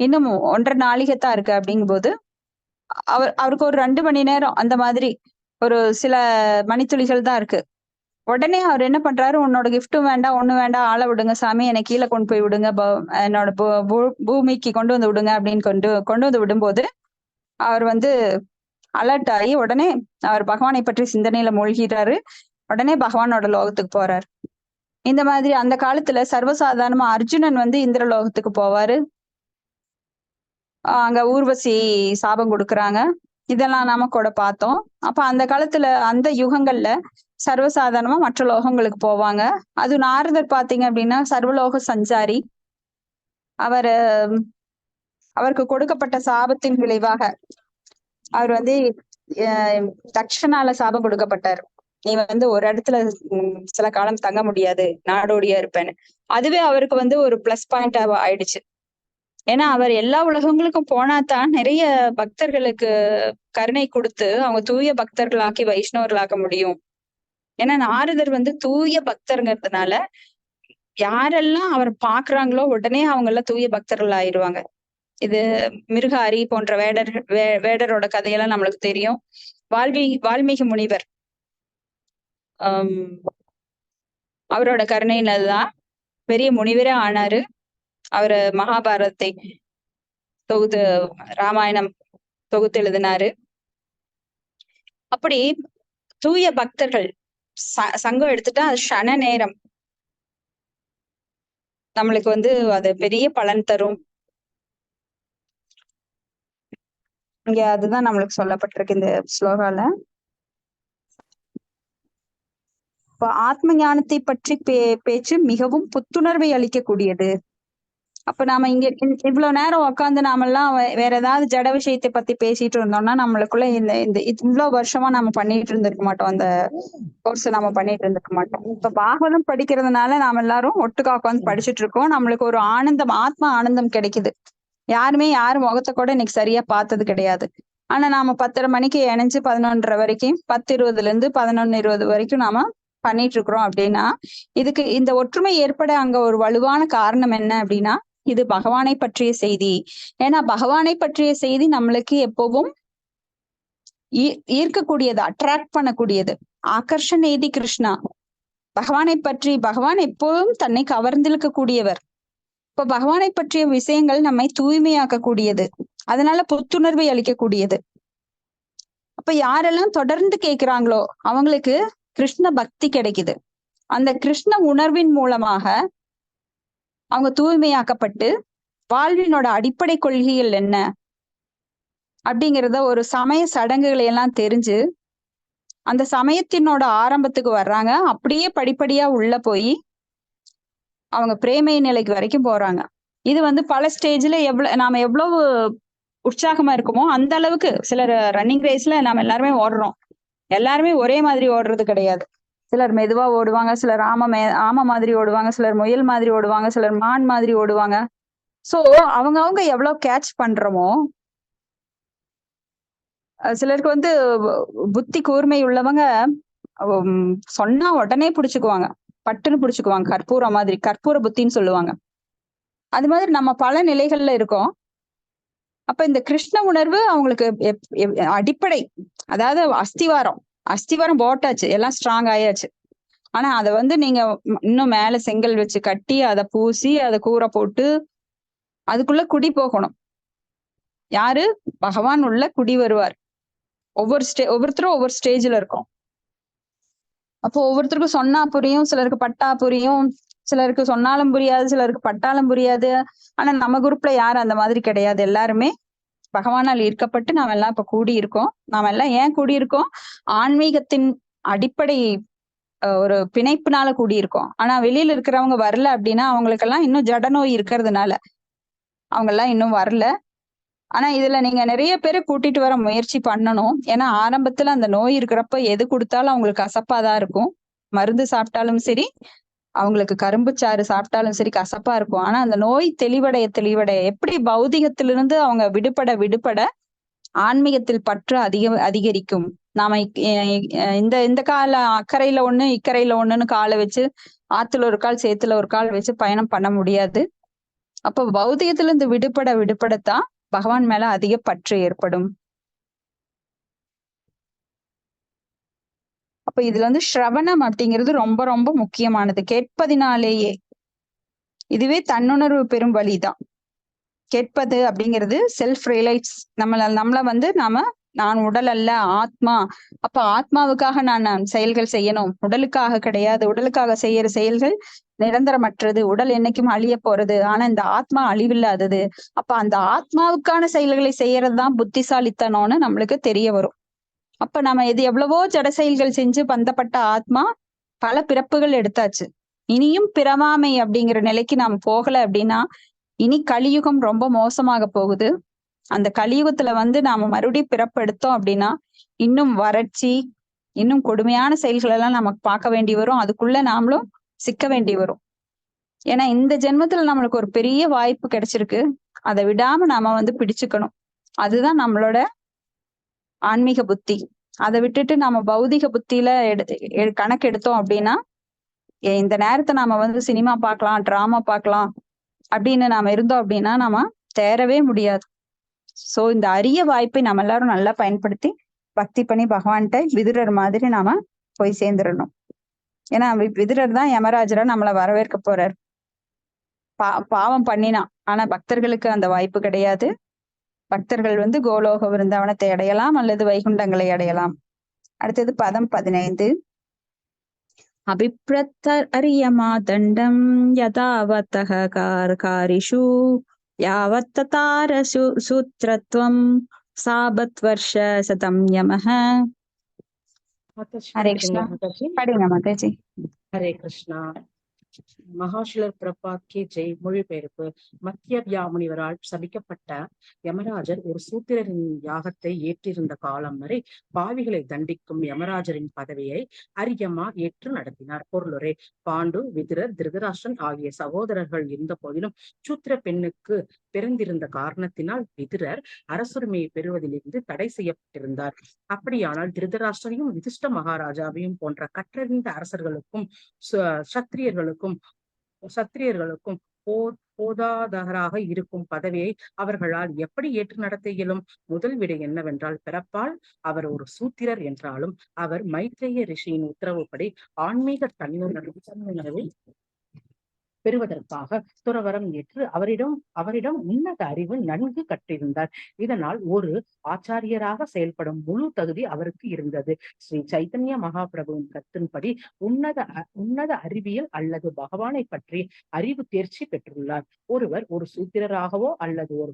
இன்னும் 1.5 நாளிகைத்தான் இருக்கு. அப்படிங்கும் போது அவருக்கு ஒரு 2 மணி நேரம் அந்த மாதிரி ஒரு சில மணித்துளிகள் தான் இருக்கு. உடனே அவர் என்ன பண்றாரு, உன்னோட கிஃப்டும் வேண்டாம், ஒண்ணு வேண்டாம், ஆள விடுங்க சாமி, என்னை கீழே கொண்டு போய் விடுங்க, என்னோட பூமிக்கு கொண்டு வந்து விடுங்க அப்படின்னு கொண்டு வந்து விடும்போது அவர் வந்து அலர்ட் ஆகி உடனே அவர் பகவானை பற்றி சிந்தனையில மூழ்கிறாரு. உடனே பகவானோட லோகத்துக்கு போறாரு. இந்த மாதிரி அந்த காலத்துல சர்வசாதாரணமா அர்ஜுனன் வந்து இந்திர லோகத்துக்கு போவாரு. அங்க ஊர்வசி சாபம் கொடுக்குறாங்க. இதெல்லாம் நாம கூட பார்த்தோம். அப்ப அந்த காலத்துல அந்த யுகங்கள்ல சர்வசாதாரணமா மற்ற லோகங்களுக்கு போவாங்க. அது நாரதர் பாத்தீங்க அப்படின்னா சர்வலோக சஞ்சாரி. அவருக்கு கொடுக்கப்பட்ட சாபத்தின் விளைவாக அவர் வந்து தக்ஷனால சாபம் கொடுக்கப்பட்டார். நீ வந்து ஒரு இடத்துல சில காலம் தங்க முடியாது, நாடோடியா இருப்பேன்னு. அதுவே அவருக்கு வந்து ஒரு பிளஸ் பாயிண்ட் ஆயிடுச்சு. ஏன்னா அவர் எல்லா உலகங்களுக்கும் போனாதான் நிறைய பக்தர்களுக்கு கருணை கொடுத்து அவங்க தூய பக்தர்களாக்கி வைஷ்ணவர்களாக்க முடியும். ஏன்னா நாரதர் வந்து தூய பக்தர்ங்கிறதுனால யாரெல்லாம் அவரை பாக்குறாங்களோ உடனே அவங்க எல்லாம் தூய பக்தர்கள் ஆயிடுவாங்க. இது மிருகாரி போன்ற வேடரோட கதையெல்லாம் நம்மளுக்கு தெரியும். வால்மீகி முனிவர் அவரோட கருணையினதுதான் பெரிய முனிவரே ஆனாரு. அவரு மகாபாரதத்தை தொகுத்து ராமாயணம் தொகுத்து எழுதினாரு. அப்படி தூய பக்தர்கள் சங்கம் எடுத்துட்டா அது க்ஷண நேரம் நம்மளுக்கு வந்து அது பெரிய பலன் தரும். இங்க அதுதான் நம்மளுக்கு சொல்லப்பட்டிருக்கு இந்த ஸ்லோகால. இப்ப ஆத்ம ஞானத்தை பற்றி பேச்சு மிகவும் புத்துணர்வை அளிக்கக்கூடியது. அப்ப நாம இங்க இவ்வளவு நேரம் உட்காந்து நாமெல்லாம் வேற ஏதாவது ஜட விஷயத்தை பத்தி பேசிட்டு இருந்தோம்னா நம்மளுக்குள்ள இந்த இவ்வளவு வருஷமா நம்ம பண்ணிட்டு இருந்திருக்க மாட்டோம். அந்த கோர்ஸ் நம்ம பண்ணிட்டு இருந்திருக்க மாட்டோம். இப்ப பாகவதம் படிக்கிறதுனால நாம எல்லாரும் ஒட்டுக்கா உட்காந்து படிச்சுட்டு இருக்கோம். நம்மளுக்கு ஒரு ஆனந்தம், ஆத்ம ஆனந்தம் கிடைக்குது. யாரும் முகத்தை கூட இன்னைக்கு சரியா பார்த்தது கிடையாது. ஆனா நாம 10:30 மணிக்கு இணைஞ்சு 11:30 வரைக்கும் 10:20 இருந்து 11:20 வரைக்கும் நாம பண்ணிட்டு இருக்கிறோம் அப்படின்னா இதுக்கு இந்த ஒற்றுமை ஏற்பட அங்க ஒரு வலுவான காரணம் என்ன அப்படின்னா இது பகவானை பற்றிய செய்தி. ஏன்னா பகவானை பற்றிய செய்தி நம்மளுக்கு எப்பவும் ஈர்க்கக்கூடியது, அட்ராக்ட் பண்ணக்கூடியது. ஆகர்ஷன் ஏதி கிருஷ்ணா. பகவான் எப்போதும் தன்னை கவர்ந்திருக்க கூடியவர். இப்ப பகவானை பற்றிய விஷயங்கள் நம்மை தூய்மையாக்கக்கூடியது, அதனால புத்துணர்வை அளிக்கக்கூடியது. அப்ப யாரெல்லாம் தொடர்ந்து கேட்கிறாங்களோ அவங்களுக்கு கிருஷ்ண பக்தி கிடைக்குது. அந்த கிருஷ்ண உணர்வின் மூலமாக அவங்க தூய்மையாக்கப்பட்டு வாழ்வினோட அடிப்படை கொள்கைகள் என்ன அப்படிங்கிறத ஒரு சமய சடங்குகளை எல்லாம் தெரிஞ்சு அந்த சமயத்தினோட ஆரம்பத்துக்கு வர்றாங்க. அப்படியே படிப்படியா உள்ள போய் அவங்க பிரேமை நிலைக்கு வரைக்கும் போறாங்க. இது வந்து பல ஸ்டேஜ்ல நாம எவ்வளவு உற்சாகமா இருக்குமோ அந்த அளவுக்கு. சிலர் ரன்னிங் ரேஸ்ல நாம எல்லாருமே ஓடுறோம். எல்லாருமே ஒரே மாதிரி ஓடுறது கிடையாது. சிலர் மெதுவா ஓடுவாங்க, சிலர் ஆமை மாதிரி ஓடுவாங்க, சிலர் முயல் மாதிரி ஓடுவாங்க, சிலர் மான் மாதிரி ஓடுவாங்க. சோ அவங்க எவ்வளவு கேட்ச் பண்றோமோ, சிலருக்கு வந்து புத்தி கூர்மை உள்ளவங்க சொன்னா உடனே புடிச்சுக்குவாங்க, பட்டுன்னு புடிச்சுக்குவாங்க. கற்பூர புத்தின்னு சொல்லுவாங்க. அது மாதிரி நம்ம பல நிலைகள்ல இருக்கோம். அப்ப இந்த கிருஷ்ண உணர்வு அவங்களுக்கு அடிப்படை, அதாவது அஸ்திவாரம் போட்டாச்சு, எல்லாம் ஸ்ட்ராங் ஆயாச்சு. ஆனா அதை வந்து நீங்க இன்னும் மேல செங்கல் வச்சு கட்டி அதை பூசி அதை கூரை போட்டு அதுக்குள்ள குடி போகணும். யாரு? பகவான் உள்ள குடி வருவார். ஒவ்வொருத்தரும் ஒவ்வொரு ஸ்டேஜ்ல இருக்கும். அப்போ ஒவ்வொருத்தருக்கும் சொன்னா புரியும், சிலருக்கு பட்டா புரியும், சிலருக்கு சொன்னாலும் புரியாது, சிலருக்கு பட்டாலும் புரியாது. ஆனா நம்ம குரூப்ல யாரும் அந்த மாதிரி கிடையாது. எல்லாருமே பகவானால் ஈர்க்கப்பட்டு நாம எல்லாம் இப்ப கூடியிருக்கோம். நாம எல்லாம் ஏன் கூடியிருக்கோம்? ஆன்மீகத்தின் அடிப்படை ஒரு பிணைப்புனால கூடியிருக்கோம். ஆனா வெளியில இருக்கிறவங்க வரல அப்படின்னா அவங்களுக்கெல்லாம் இன்னும் ஜட நோய் இருக்கிறதுனால அவங்க எல்லாம் இன்னும் வரல. ஆனா இதுல நீங்க நிறைய பேரை கூட்டிட்டு வர முயற்சி பண்ணணும். ஏன்னா ஆரம்பத்துல அந்த நோய் இருக்கிறப்ப எது கொடுத்தாலும் அவங்களுக்கு கசப்பாதான் இருக்கும். மருந்து சாப்பிட்டாலும் சரி, அவங்களுக்கு கரும்பு சாறு சாப்பிட்டாலும் சரி கசப்பா இருக்கும். ஆனா அந்த நோய் தெளிவடைய எப்படி பௌதிகத்திலிருந்து அவங்க விடுபட ஆன்மீகத்தில் பற்று அதிகரிக்கும். நாம இந்த கால அக்கறையில ஒண்ணு இக்கரையில ஒண்ணுன்னு காலை வச்சு ஆத்துல ஒரு கால் சேத்துல ஒரு கால் வச்சு பயணம் பண்ண முடியாது. அப்ப பௌதிகத்துல இருந்து விடுபடத்தான் பகவான் மேல அதிக பற்று ஏற்படும். அப்ப இதுல வந்து ஸ்ரவணம் அப்படிங்கிறது ரொம்ப ரொம்ப முக்கியமானது. கேட்பதினாலேயே இதுவே தன்னுணர்வு பெறும் வழிதான். கேட்பது அப்படிங்கிறது செல்ஃப் ரியலைஸ். நம்மள வந்து நான் உடல் அல்ல, ஆத்மா. அப்ப ஆத்மாவுக்காக நான் செயல்கள் செய்யணும், உடலுக்காக கிடையாது. உடலுக்காக செய்யற செயல்கள் நிரந்தரமற்றது, உடல் என்னைக்கும் அழிய போறது. ஆனா இந்த ஆத்மா அழிவில்லாதது. அப்ப அந்த ஆத்மாவுக்கான செயல்களை செய்யறதுதான் புத்திசாலித்தனம்னு நம்மளுக்கு தெரிய வரும். அப்ப நம்ம இது எவ்வளவோ ஜட செயல்கள் செஞ்சு பந்தப்பட்ட ஆத்மா பல பிறப்புகள் எடுத்தாச்சு. இனியும் பிறவாமை அப்படிங்கிற நிலைக்கு நாம் போகல அப்படின்னா இனி கலியுகம் ரொம்ப மோசமாக போகுது. அந்த கலியுகத்துல வந்து நாம மறுபடியும் பிறப்பு எடுத்தோம் அப்படின்னா இன்னும் வறட்சி, இன்னும் கொடுமையான செயல்கள் எல்லாம் நமக்கு பார்க்க வேண்டி வரும். அதுக்குள்ள நாமளும் சிக்க வேண்டி வரும். ஏன்னா இந்த ஜென்மத்துல நம்மளுக்கு ஒரு பெரிய வாய்ப்பு கிடைச்சிருக்கு. அதை விடாம நாம வந்து பிடிச்சுக்கணும். அதுதான் நம்மளோட ஆன்மீக புத்தி. அதை விட்டுட்டு நம்ம பௌதிக புத்தியில கணக்கு எடுத்தோம் அப்படின்னா இந்த நேரத்தை நாம வந்து சினிமா பார்க்கலாம், டிராமா பார்க்கலாம் அப்படின்னு நாம இருந்தோம் அப்படின்னா நாம தேரவே முடியாது. சோ இந்த அரிய வாய்ப்பை நம்ம எல்லாரும் நல்லா பயன்படுத்தி பக்தி பண்ணி பகவான்கிட்ட விதுரர் மாதிரி நாம போய் சேர்ந்துடணும். ஏன்னா விதுரர் தான் யமராஜரா நம்மளை வரவேற்க போறார். பாவம் பண்ணினா, ஆனா பக்தர்களுக்கு அந்த வாய்ப்பு கிடையாது. பக்தர்கள் வந்து கோலோக விருந்தாவனத்தை அடையலாம் அல்லது வைகுண்டங்களை அடையலாம். அடுத்தது பதம் 15. அபிப்ரத்தரியமா தண்டம் யதாவத்தக காரிஷு யாவத்ததார சூத்ரத்வம் சாபத் வருஷ சதம் யமஹ. ஹரே கிருஷ்ணா. படிங்க மாதாஜி. ஹரே கிருஷ்ணா. மகாஷிலர் பிரபாத் கே ஜெய். மொழிபெயர்ப்பு. மத்திய முனிவரால் சபிக்கப்பட்ட யமராஜர் ஒரு சூத்திரரின் யாகத்தை ஏற்றிருந்த காலம் வரை பாவிகளை தண்டிக்கும் யமராஜரின் பதவியை அரியமா ஏற்று நடத்தினார். பொருளுரை. பாண்டு, விதுரர், திருதராஷ்டிரன் ஆகிய சகோதரர்கள் இருந்த போதிலும் சூத்திர பெண்ணுக்கு பிறந்திருந்த காரணத்தினால் விதுரர் அரசுரிமையை பெறுவதிலிருந்து தடை செய்யப்பட்டிருந்தார். அப்படியானால் திருதராஷ்டிரனையும் யுதிஷ்ட மகாராஜாவையும் போன்ற கற்றறிந்த அரசர்களுக்கும் சத்திரியர்களுக்கும் போதாதகராக இருக்கும் பதவியை அவர்களால் எப்படி ஏற்று நடத்த இயலும்? முதல் விடை என்னவென்றால், பிறப்பால் அவர் ஒரு சூத்திரர் என்றாலும் அவர் மைத்ரேய ரிஷியின் உத்தரவுப்படி ஆன்மீக தன்னுணர்வை பெறுவதற்காக துறவரம் ஏற்று அவரிடம் உன்னத அறிவு நன்கு கற்றிருந்தார். இதனால் ஒரு ஆச்சாரியராக செயல்படும் முழு தகுதி அவருக்கு இருந்தது. ஸ்ரீ சைத்தன்ய மகாபிரபுவின் கருத்தின்படி உன்னத அறிவியல் அல்லது பகவானை பற்றி அறிவு தேர்ச்சி பெற்றுள்ளார். ஒருவர் ஒரு சூத்திரராகவோ அல்லது ஒரு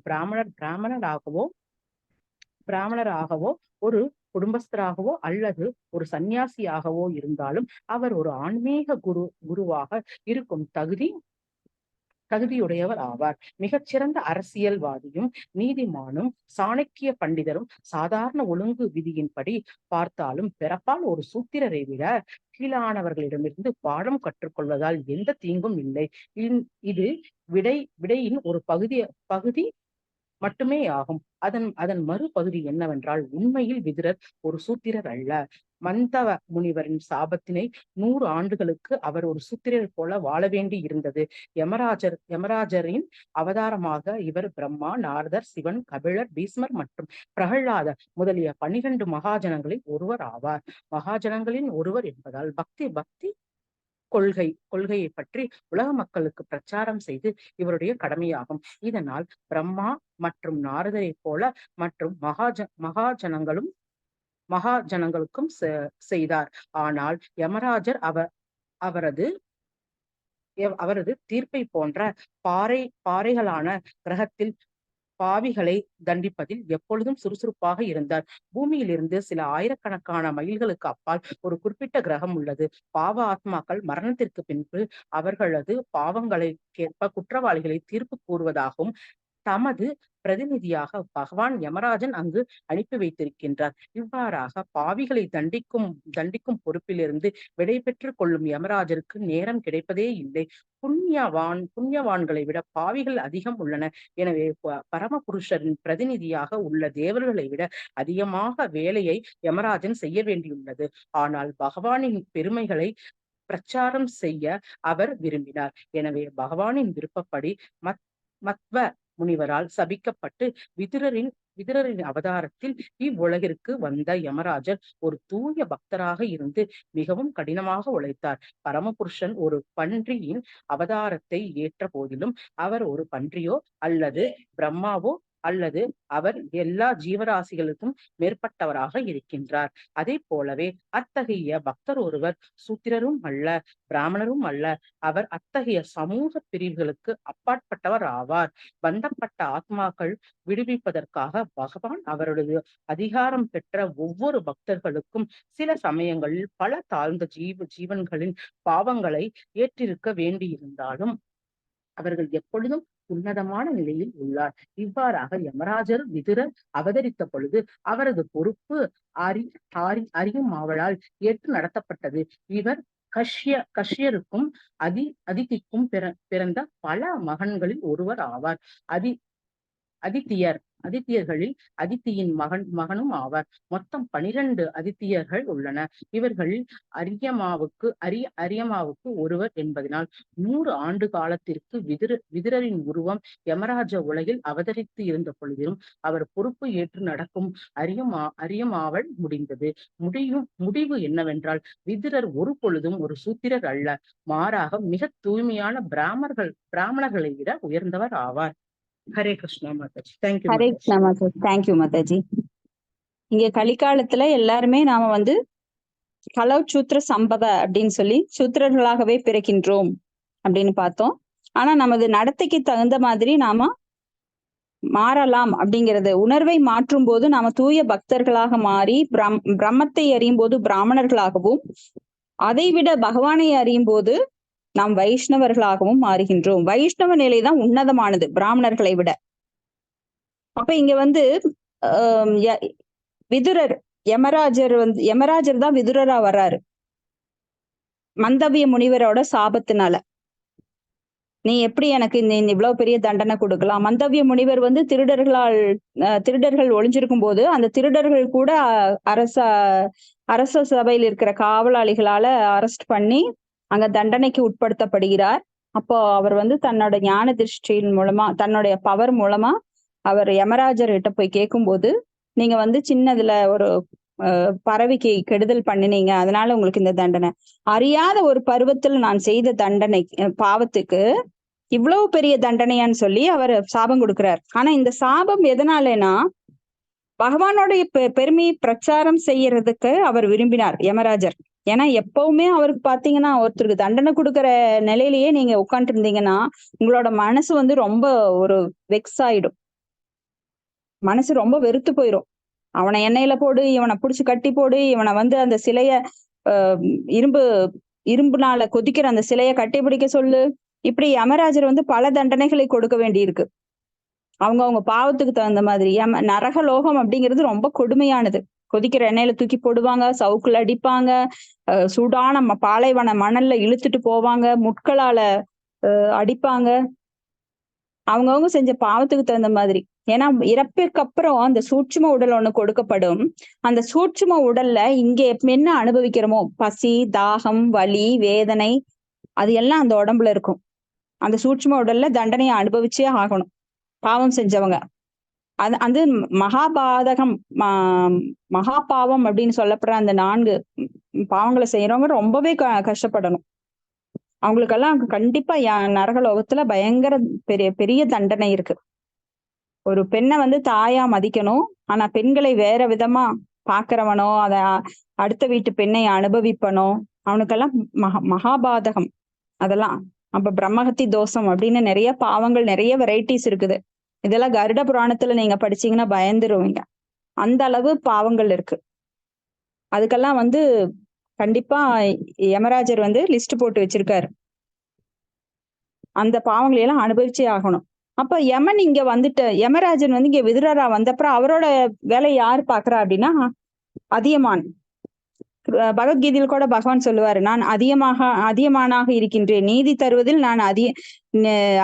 பிராமணராகவோ ஒரு குடும்பஸ்தராகவோ அல்லது ஒரு சந்நியாசியாகவோ இருந்தாலும் அவர் ஒரு ஆன்மீக குருவாக இருக்கும் தகுதியுடையவர் ஆவார். மிகச்சிறந்த அரசியல்வாதியும் நீதிமானும் சாணக்கிய பண்டிதரும் சாதாரண ஒழுங்கு விதியின்படி பார்த்தாலும் பிறப்பால் ஒரு சூத்திரரை விட கீழானவர்களிடமிருந்து பாடம் கற்றுக்கொள்வதால் எந்த தீங்கும் இல்லை. இது விடையின் ஒரு பகுதி மட்டுமே ஆகும். அதன் மறுபகுதி என்னவென்றால், உண்மையில் விதுரர் ஒரு சூத்திரர் அல்ல. மந்தவ முனிவரின் சாபத்தினை 100 ஆண்டுகளுக்கு அவர் ஒரு சூத்திரர் போல வாழ வேண்டி இருந்தது. யமராஜரின் அவதாரமாக இவர் பிரம்மா, நாரதர், சிவன், கபிலர், பீஸ்மர் மற்றும் பிரகலாத முதலிய 12 மகாஜனங்களில் ஒருவர் ஆவார். மகாஜனங்களின் ஒருவர் என்பதால் பக்தி கொள்கையை பற்றி உலக மக்களுக்கு பிரச்சாரம் செய்து இவருடைய கடமையாகும். இதனால் பிரம்மா மற்றும் நாரதரை போல மற்றும் மகாஜனங்களுக்கும் செய்தார். ஆனால் யமராஜர் அவரது தீர்ப்பை போன்ற பாறைகளான கிரகத்தில் பாவிகளை தண்டிப்பதில் எப்பொழுதும் சுறுசுறுப்பாக இருந்தார். பூமியிலிருந்து சில ஆயிரக்கணக்கான மைல்களுக்கு அப்பால் ஒரு குறிப்பிட்ட கிரகம் உள்ளது. பாவ ஆத்மாக்கள் மரணத்திற்கு பின்பு அவர்களது பாவங்களுக்கேற்ப குற்றவாளிகளை தீர்ப்பு கூறுவதாகவும் தமது பிரதிநிதியாக பகவான் யமராஜன் அங்கு அனுப்பி வைத்திருக்கின்றார். இவ்வாறாக பாவிகளை தண்டிக்கும் பொறுப்பிலிருந்து விடை பெற்றுக் கொள்ளும் யமராஜருக்கு நேரம் கிடைப்பதே இல்லை. புண்ணியவான்களை விட பாவிகள் அதிகம் உள்ளன. எனவே பரமபுருஷரின் பிரதிநிதியாக உள்ள தேவர்களை விட அதிகமாக வேலையை யமராஜன் செய்ய வேண்டியுள்ளது. ஆனால் பகவானின் பெருமைகளை பிரச்சாரம் செய்ய அவர் விரும்பினார். எனவே பகவானின் விருப்பப்படி மத்வ முனிவரால் சபிக்கப்பட்டு விதுரரின் அவதாரத்தில் இவ்வுலகிற்கு வந்த யமராஜர் ஒரு தூய பக்தராக இருந்து மிகவும் கடினமாக உழைத்தார். பரமபுருஷன் ஒரு பன்றியின் அவதாரத்தை ஏற்ற போதிலும் அவர் ஒரு பன்றியோ அல்லது பிரம்மாவோ அல்லது அவர் எல்லா ஜீவராசிகளுக்கும் மேற்பட்டவராக இருக்கின்றார். அதே போலவே அத்தகைய பக்தர் ஒருவர் சூத்திரரும் அல்ல, பிராமணரும் அல்ல. அவர் அத்தகைய சமூக பிரிவுகளுக்கு அப்பாற்பட்டவர் ஆவார். பந்தப்பட்ட ஆத்மாக்கள் விடுவிப்பதற்காக பகவான் அவருடைய அதிகாரம் பெற்ற ஒவ்வொரு பக்தர்களுக்கும் சில சமயங்களில் பல தாழ்ந்த ஜீவன்களின் பாவங்களை ஏற்றிருக்க வேண்டியிருந்தாலும் அவர்கள் எப்பொழுதும் உன்னதமான நிலையில் உள்ளார். இவ்வாறாக யமராஜர் விதுரர் அவதரித்த பொழுது அவரது பொறுப்பு அறியும் ஆவலால் ஏற்று நடத்தப்பட்டது. இவர் கஷ்யருக்கும் அதிதிக்கும் பிறந்த பல மகன்களில் ஒருவர் ஆவார். அதித்தியர் அதித்தியர்களில் அதித்தியின் மகனும் ஆவார். மொத்தம் 12 அதித்தியர்கள் உள்ளனர். இவர்களில் அரியமாவுக்கு ஒருவர் என்பதனால் 100 ஆண்டு காலத்திற்கு விதுரரின் உருவம் யமராஜ உலகில் அவதரித்து இருந்த பொழுதிலும் அவர் பொறுப்பு ஏற்று நடக்கும் அரியமாவல் முடிந்தது. முடிவு என்னவென்றால், விதுரர் ஒரு பொழுதும் ஒரு சூத்திரர் அல்ல, மாறாக மிக தூய்மையான பிராமணர்களை விட உயர்ந்தவர் ஆவார். ஹரே கிருஷ்ணா மாதாஜி. தேங்க்யூ. ஹரே கிருஷ்ணா மாதாஜி. தேங்க்யூ மாதாஜி. இங்க கலிகாலத்துல எல்லாருமே நாம வந்து கலவ் சூத்திர சம்பவ அப்படின்னு சொல்லி சூத்திரர்களாகவே பிறக்கின்றோம் அப்படின்னு பார்த்தோம். ஆனா நமது நடத்தைக்கு தகுந்த மாதிரி நாம மாறலாம் அப்படிங்கிறது உணர்வை மாற்றும் போது நாம தூய பக்தர்களாக மாறி பிரம்மத்தை அறியும் போது பிராமணர்களாகவும், அதை விட பகவானை அறியும் போது நாம் வைஷ்ணவர்களாகவும் மாறுகின்றோம். வைஷ்ணவ நிலைதான் உன்னதமானது பிராமணர்களை விட. அப்ப இங்க வந்து விதுரர் யமராஜர் தான் விதுரரா வர்றாரு மந்தவிய முனிவரோட சாபத்தினால. நீ எப்படி எனக்கு இவ்வளவு பெரிய தண்டனை கொடுக்கலாம்? மந்தவிய முனிவர் வந்து திருடர்கள் ஒளிஞ்சிருக்கும் போது அந்த திருடர்கள் கூட அரச சபையில் இருக்கிற காவலாளிகளால அரெஸ்ட் பண்ணி அங்க தண்டனைக்கு உட்படுத்தப்படுகிறார். அப்போ அவர் வந்து தன்னோட ஞான திருஷ்டியின் மூலமா, தன்னுடைய பவர் மூலமா அவர் யமராஜர் கிட்ட போய் கேட்கும்போது, நீங்க வந்து சின்னதுல ஒரு பறவைக்கு கெடுதல் பண்ணினீங்க, அதனால உங்களுக்கு இந்த தண்டனை. அறியாத ஒரு பருவத்தில் நான் செய்த தண்டனை பாவத்துக்கு இவ்வளவு பெரிய தண்டனையான்னு சொல்லி அவர் சாபம் கொடுக்கிறார். ஆனா இந்த சாபம் எதனாலனா, பகவானுடைய பெருமையை பிரச்சாரம் செய்யறதுக்கு அவர் விரும்பினார் யமராஜர். ஏன்னா எப்பவுமே அவருக்கு பாத்தீங்கன்னா, ஒருத்தருக்கு தண்டனை கொடுக்கற நிலையிலேயே நீங்க உட்காந்துட்டு இருந்தீங்கன்னா உங்களோட மனசு வந்து ரொம்ப ஒரு வெக்ஸ் ஆயிடும், மனசு ரொம்ப வெறுத்து போயிடும். அவனை எண்ணெயில போடு, இவனை புடிச்சு கட்டி போடு, இவனை வந்து அந்த சிலைய இரும்புனால கொதிக்கிற அந்த சிலைய கட்டி பிடிக்க சொல்லு. இப்படி யமராஜர் வந்து பல தண்டனைகளை கொடுக்க வேண்டியிருக்கு அவங்க பாவத்துக்கு தகுந்த மாதிரி. நரகலோகம் அப்படிங்கிறது ரொம்ப கொடுமையானது. கொதிக்கிற எண்ணெயில தூக்கி போடுவாங்க, சவுக்குல அடிப்பாங்க, சூடான பாலைவன மணல்ல இழுத்துட்டு போவாங்க, முட்களால அடிப்பாங்க, அவங்கவுங்க செஞ்ச பாவத்துக்கு தகுந்த மாதிரி. ஏன்னா இறப்பிற்கு அப்புறம் அந்த சூட்சும உடல் ஒண்ணு கொடுக்கப்படும். அந்த சூட்சும உடல்ல இங்க என்ன அனுபவிக்கிறோமோ, பசி, தாகம், வலி, வேதனை, அது எல்லாம் அந்த உடம்புல இருக்கும். அந்த சூட்சும உடல்ல தண்டனையை அனுபவிச்சே ஆகணும் பாவம் செஞ்சவங்க. அது மகாபாதகம், மகாபாவம் அப்படின்னு சொல்லப்படுற அந்த 4 பாவங்களை செய்யறவங்க ரொம்பவே கஷ்டப்படணும். அவங்களுக்கெல்லாம் கண்டிப்பா நரகலோகத்துல பயங்கர பெரிய தண்டனை இருக்கு. ஒரு பெண்ணை வந்து தாயா மதிக்கணும், ஆனா பெண்களை வேற விதமா பாக்குறவனோ, அத அடுத்த வீட்டு பெண்ணை அனுபவிப்பனோ, அவனுக்கெல்லாம் மகாபாதகம் அதெல்லாம். அப்ப பிரம்மஹத்தி தோஷம் அப்படின்னு நிறைய பாவங்கள், நிறைய வெரைட்டிஸ் இருக்குது. இதெல்லாம் கருட புராணத்துல நீங்க படிச்சீங்கன்னா பயந்துருவீங்க, அந்த அளவு பாவங்கள் இருக்கு. அதுக்கெல்லாம் வந்து கண்டிப்பா யமராஜர் வந்து லிஸ்ட் போட்டு வச்சிருக்காரு. அந்த பாவங்களை எல்லாம் அனுபவிச்சே ஆகணும். அப்ப யமன் இங்க வந்துட்டு, யமராஜன் வந்து இங்க விதுரரா வந்தப்புறம் அவரோட வேலையை யாரு பாக்குறா அப்படின்னா அதியமான். பகவத்கீதையில் கூட பகவான் சொல்லுவாரு, நான் அதியமானாக இருக்கின்றேன், நீதி தருவதில் நான்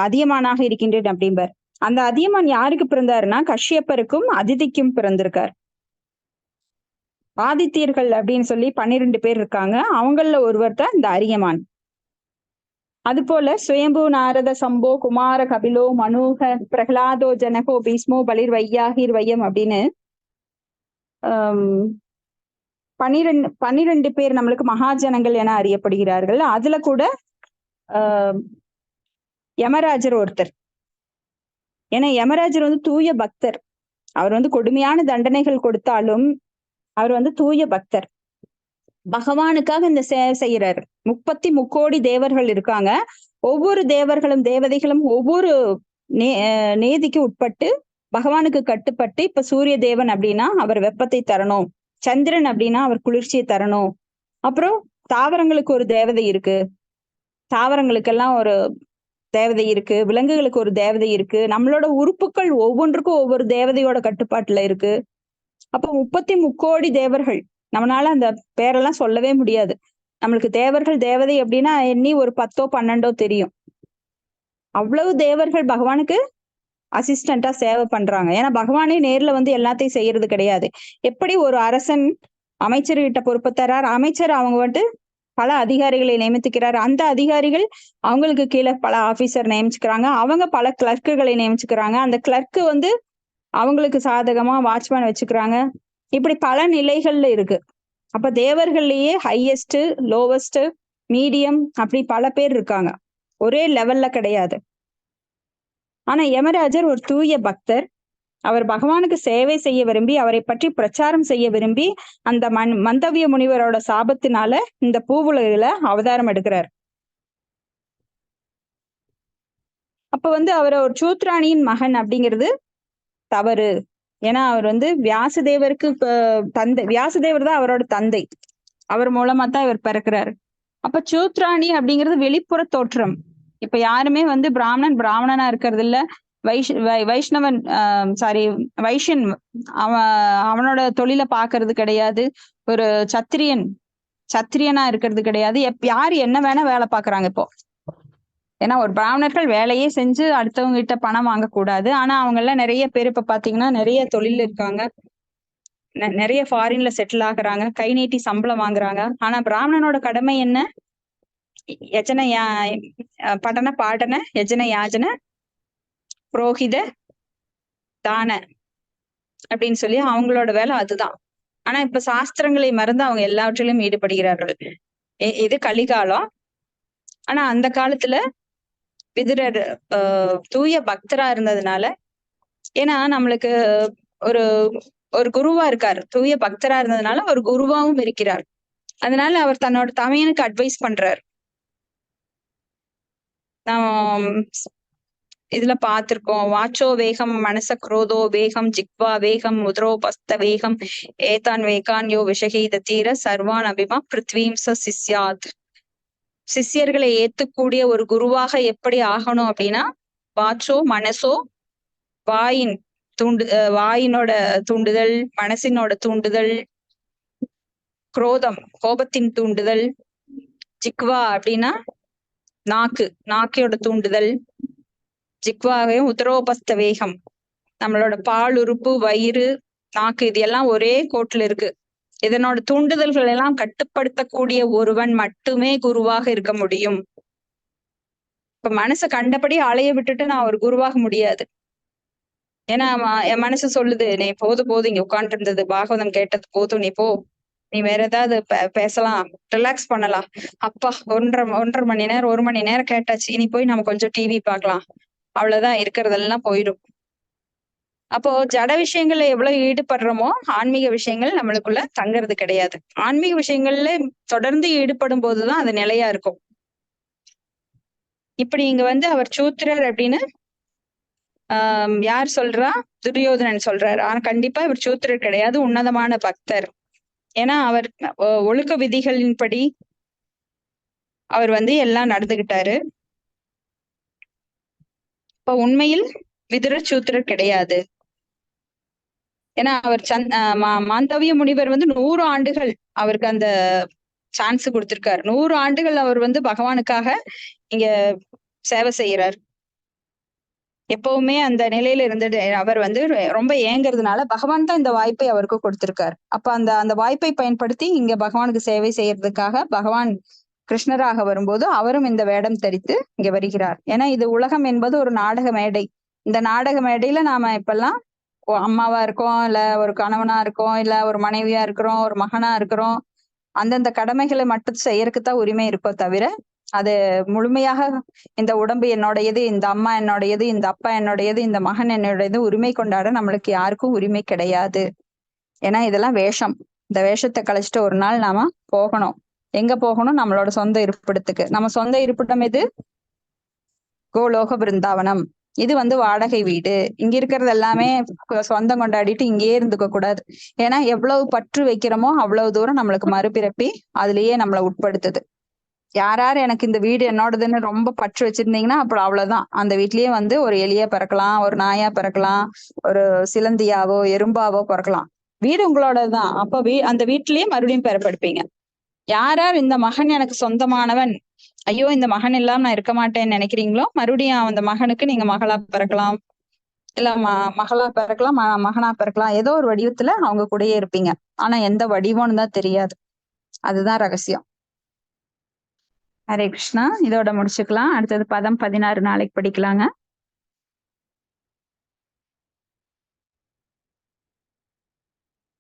அதியமானாக இருக்கின்றேன் அப்படிம்பார். அந்த அதியமான் யாருக்கு பிறந்தாருன்னா கஷ்யப்பருக்கும் அதிதிக்கும் பிறந்திருக்கார். ஆதித்யர்கள் அப்படின்னு சொல்லி 12 பேர் இருக்காங்க, அவங்கள ஒருவர் தான் இந்த அரியமான். அது போல சுயம்பு, நாரத, சம்போ, குமார, கபிலோ, மனுக, பிரகலாதோ, ஜனகோ, பீஸ்மோ, பலிர், வையாகிர், வையம் அப்படின்னு 12 பேர் நம்மளுக்கு மகாஜனங்கள் என அறியப்படுகிறார்கள். அதுல கூட யமராஜர் ஒருத்தர். ஏன்னா யமராஜர் வந்து தூய பக்தர். அவர் வந்து கொடுமையான தண்டனைகள் கொடுத்தாலும் அவர் வந்து தூய பக்தர். பகவானுக்காக இந்த சேவை செய்யறாரு. 33 தேவர்கள் இருக்காங்க. ஒவ்வொரு தேவர்களும் தேவதைகளும் ஒவ்வொரு நேதிக்கு உட்பட்டு பகவானுக்கு கட்டுப்பட்டு, இப்ப சூரிய தேவன் அப்படின்னா அவர் வெப்பத்தை தரணும், சந்திரன் அப்படின்னா அவர் குளிர்ச்சியை தரணும், அப்புறம் தாவரங்களுக்கு ஒரு தேவதை இருக்கு, தாவரங்களுக்கெல்லாம் ஒரு தேவதை இருக்கு, விலங்குகளுக்கு ஒரு தேவதை இருக்கு, நம்மளோட உறுப்புகள் ஒவ்வொன்றுக்கும் ஒவ்வொரு தேவதையோட கட்டுப்பாட்டுல இருக்கு. அப்ப 33 தேவர்கள், நம்மளால அந்த பேரெல்லாம் சொல்லவே முடியாது. நம்மளுக்கு தேவர்கள் தேவதை அப்படின்னா எண்ணி ஒரு 10 12 தெரியும். அவ்வளவு தேவர்கள் பகவானுக்கு அசிஸ்டண்டா சேவை பண்றாங்க. ஏன்னா பகவானே நேர்ல வந்து எல்லாத்தையும் செய்யறது கிடையாது. எப்படி ஒரு அரசன் அமைச்சர்கிட்ட பொறுப்பு தர்றார், அமைச்சர் அவங்க வந்துட்டு பல அதிகாரிகளை நியமித்துக்கிறார், அந்த அதிகாரிகள் அவங்களுக்கு கீழே பல ஆபீசர் நியமிச்சுக்கிறாங்க, அவங்க பல கிளர்க்குகளை நியமிச்சுக்கிறாங்க, அந்த கிளர்க்கு வந்து அவங்களுக்கு சாதகமா வாட்ச்மேன் வச்சுக்கிறாங்க. இப்படி பல நிலைகள்ல இருக்கு. அப்ப தேவர்கள்லயே ஹையஸ்ட், லோவஸ்ட், மீடியம் அப்படி பல பேர் இருக்காங்க, ஒரே லெவல்ல கிடையாது. ஆனா யமராஜர் ஒரு தூய பக்தர். அவர் பகவானுக்கு சேவை செய்ய விரும்பி, அவரை பற்றி பிரச்சாரம் செய்ய விரும்பி, அந்த மந்தவிய முனிவரோட சாபத்தினால இந்த பூவுலகில அவதாரம் எடுக்கிறார். அப்ப வந்து அவர் ஒரு சூத்ராணியின் மகன் அப்படிங்கிறது தவறு. ஏன்னா அவர் வந்து வியாசதேவருக்கு தந்தை, வியாசதேவர் தான் அவரோட தந்தை, அவர் மூலமா தான் இவர் பிறக்கிறாரு. அப்ப சூத்ராணி அப்படிங்கிறது வெளிப்புற தோற்றம். இப்ப யாருமே வந்து பிராமணனா இருக்கிறது இல்ல, வைஷ்ணவன் வைஷ்யன் அவனோட தொழிலை பாக்குறது கிடையாது, ஒரு சத்திரியனா இருக்கிறது கிடையாது. யாரு என்ன வேணா வேலை பாக்குறாங்க இப்போ. ஏன்னா ஒரு பிராமணர்கள் வேலையே செஞ்சு அடுத்தவங்க கிட்ட பணம் வாங்கக்கூடாது. ஆனா அவங்க எல்லாம் நிறைய பேர் இப்ப பாத்தீங்கன்னா நிறைய தொழில் இருக்காங்க, நிறைய ஃபாரின்ல செட்டில் ஆகுறாங்க, கை நீட்டி சம்பளம் வாங்குறாங்க. ஆனா பிராமணனோட கடமை என்ன? யஜன படன பாடன யஜன யாஜன புரோகித தான அப்படின்னு சொல்லி அவங்களோட வேலை அதுதான். ஆனா இப்ப சாஸ்திரங்களை மறந்து அவங்க எல்லாவற்றிலும் ஈடுபடுகிறார்கள். இது கலிகாலம். ஆனா அந்த காலத்துல விதுரர் தூய பக்தரா இருந்ததுனால, ஏன்னா நம்மளுக்கு ஒரு ஒரு குருவா இருக்காரு, தூய பக்தரா இருந்ததுனால ஒரு குருவாவும் இருக்கிறார். அதனால அவர் தன்னோட தமையனுக்கு அட்வைஸ் பண்றாரு. நாம் இதுல பார்த்திருக்கோம், வாச்சோ வேகம் மனச குரோதோ வேகம் ஜிக்வா வேகம் முத்ரோபஸ்த வேகம் ஏதான் வேகான் யோ விஷகீத தீர சர்வான் அபிமா பிருத்வீம் சிஷ்யாத். சிஷ்யர்களை ஏத்துக்கூடிய ஒரு குருவாக எப்படி ஆகணும் அப்படின்னா, வாச்சோ மனசோ, வாயினோட தூண்டுதல், மனசினோட தூண்டுதல், குரோதம் கோபத்தின் தூண்டுதல், ஜிக்வா அப்படின்னா நாக்கோட தூண்டுதல், ஜிக்வாவையும் உத்தரோபஸ்த வேகம் நம்மளோட பால் உறுப்பு, வயிறு, நாக்கு, இது எல்லாம் ஒரே கோட்டுல இருக்கு. இதனோட தூண்டுதல்கள் எல்லாம் கட்டுப்படுத்தக்கூடிய ஒருவன் மட்டுமே குருவாக இருக்க முடியும். இப்ப மனசை கண்டபடி அலைய விட்டுட்டு நான் ஒரு குருவாக முடியாது. ஏன்னா என் மனசு சொல்லுது, நீ போதும் இங்க உட்காந்துட்டு இருந்தது, பாகவதம் கேட்டது போதும், நீ போ, நீ வேற ஏதாவது பேசலாம், ரிலாக்ஸ் பண்ணலாம். அப்பா 1.5 மணி நேரம் 1 மணி நேரம் கேட்டாச்சு, இனி போய் நம்ம கொஞ்சம் டிவி பார்க்கலாம், அவ்வளவுதான், இருக்கிறதெல்லாம் போயிடும். அப்போ ஜட விஷயங்கள்ல எவ்வளவு ஈடுபடுறோமோ ஆன்மீக விஷயங்கள் நம்மளுக்குள்ள தங்குறது கிடையாது. ஆன்மீக விஷயங்கள்ல தொடர்ந்து ஈடுபடும் போதுதான் அது நிலையா இருக்கும். இப்படி இங்க வந்து அவர் சூத்திரர் அப்படின்னு யார் சொல்றா? துரியோதனன் சொல்றாரு. ஆனா கண்டிப்பா இவர் சூத்திரர் கிடையாது, உன்னதமான பக்தர். ஏன்னா அவர் ஒழுக்க விதிகளின்படி அவர் வந்து எல்லாம் நடந்துகிட்டாரு. இப்ப உண்மையில் விதுரர் சூத்திரர் கிடையாது. ஏன்னா அவர் மாந்தவிய முனிவர் வந்து 100 ஆண்டுகள் அவருக்கு அந்த சான்ஸ் கொடுத்திருக்காரு. 100 ஆண்டுகள் அவர் வந்து பகவானுக்காக இங்க சேவை செய்யறார். எப்பவுமே அந்த நிலையில இருந்துட்டு அவர் வந்து ரொம்ப ஏங்குறதுனால பகவான் தான் இந்த வாய்ப்பை அவருக்கு கொடுத்திருக்காரு. அப்ப அந்த வாய்ப்பை பயன்படுத்தி இங்க பகவானுக்கு சேவை செய்யறதுக்காக பகவான் கிருஷ்ணராக வரும்போது அவரும் இந்த வேடம் தரித்து இங்க வருகிறார். ஏன்னா இது உலகம் என்பது ஒரு நாடக மேடை. இந்த நாடக மேடையில நாம இப்பெல்லாம் அம்மாவா இருக்கோம், இல்ல ஒரு கணவனா இருக்கோம், இல்ல ஒரு மனைவியா இருக்கிறோம், ஒரு மகனா இருக்கிறோம். அந்தந்த கடமைகளை மட்டும் செய்யறதுக்குதான் உரிமை இருக்கோ தவிர, அது முழுமையாக இந்த உடம்பு என்னோடையது, இந்த அம்மா என்னோடையது, இந்த அப்பா என்னோடையது, இந்த மகன் என்னோடையது உரிமை கொண்டாட நம்மளுக்கு யாருக்கும் உரிமை கிடையாது. ஏன்னா இதெல்லாம் வேஷம். இந்த வேஷத்தை கழிச்சிட்டு ஒரு நாள் நாம போகணும். எங்க போகணும்? நம்மளோட சொந்த இருப்பிடத்துக்கு. நம்ம சொந்த இருப்பிடம் எது? கோலோக பிருந்தாவனம். இது வந்து வாடகை வீடு. இங்க இருக்கிறது எல்லாமே சொந்தம் கொண்டாடிட்டு இங்கேயே இருந்துக்க கூடாது. ஏன்னா எவ்வளவு பற்று வைக்கிறோமோ அவ்வளவு தூரம் நம்மளுக்கு மறுபிறப்பி அதுலயே நம்மளை உட்படுத்துது. யார் எனக்கு இந்த வீடு என்னோடதுன்னு ரொம்ப பற்று வச்சிருந்தீங்கன்னா அப்புறம் அவ்வளவுதான். அந்த வீட்லயே வந்து ஒரு எலியா பிறக்கலாம், ஒரு நாயா பிறக்கலாம், ஒரு சிலந்தியாவோ எறும்பாவோ பிறக்கலாம். வீடு உங்களோடதுதான். அப்ப அந்த வீட்டிலேயே மறுபடியும் பிறப்படுப்பீங்க. யார் இந்த மகன் எனக்கு சொந்தமானவன், ஐயோ இந்த மகன் இல்லாம நான் இருக்க மாட்டேன்னு நினைக்கிறீங்களோ மறுபடியும் அந்த மகனுக்கு நீங்க மகளா பிறக்கலாம், இல்ல மகளா பிறக்கலாம், மகனா பிறக்கலாம், ஏதோ ஒரு வடிவத்துல அவங்க கூடயே இருப்பீங்க. ஆனா எந்த வடிவம்னு தான் தெரியாது. அதுதான் ரகசியம். ஹரே கிருஷ்ணா. இதோட முடிச்சுக்கலாம். அடுத்தது பதம் 16 நாளைக்கு படிக்கலாங்க.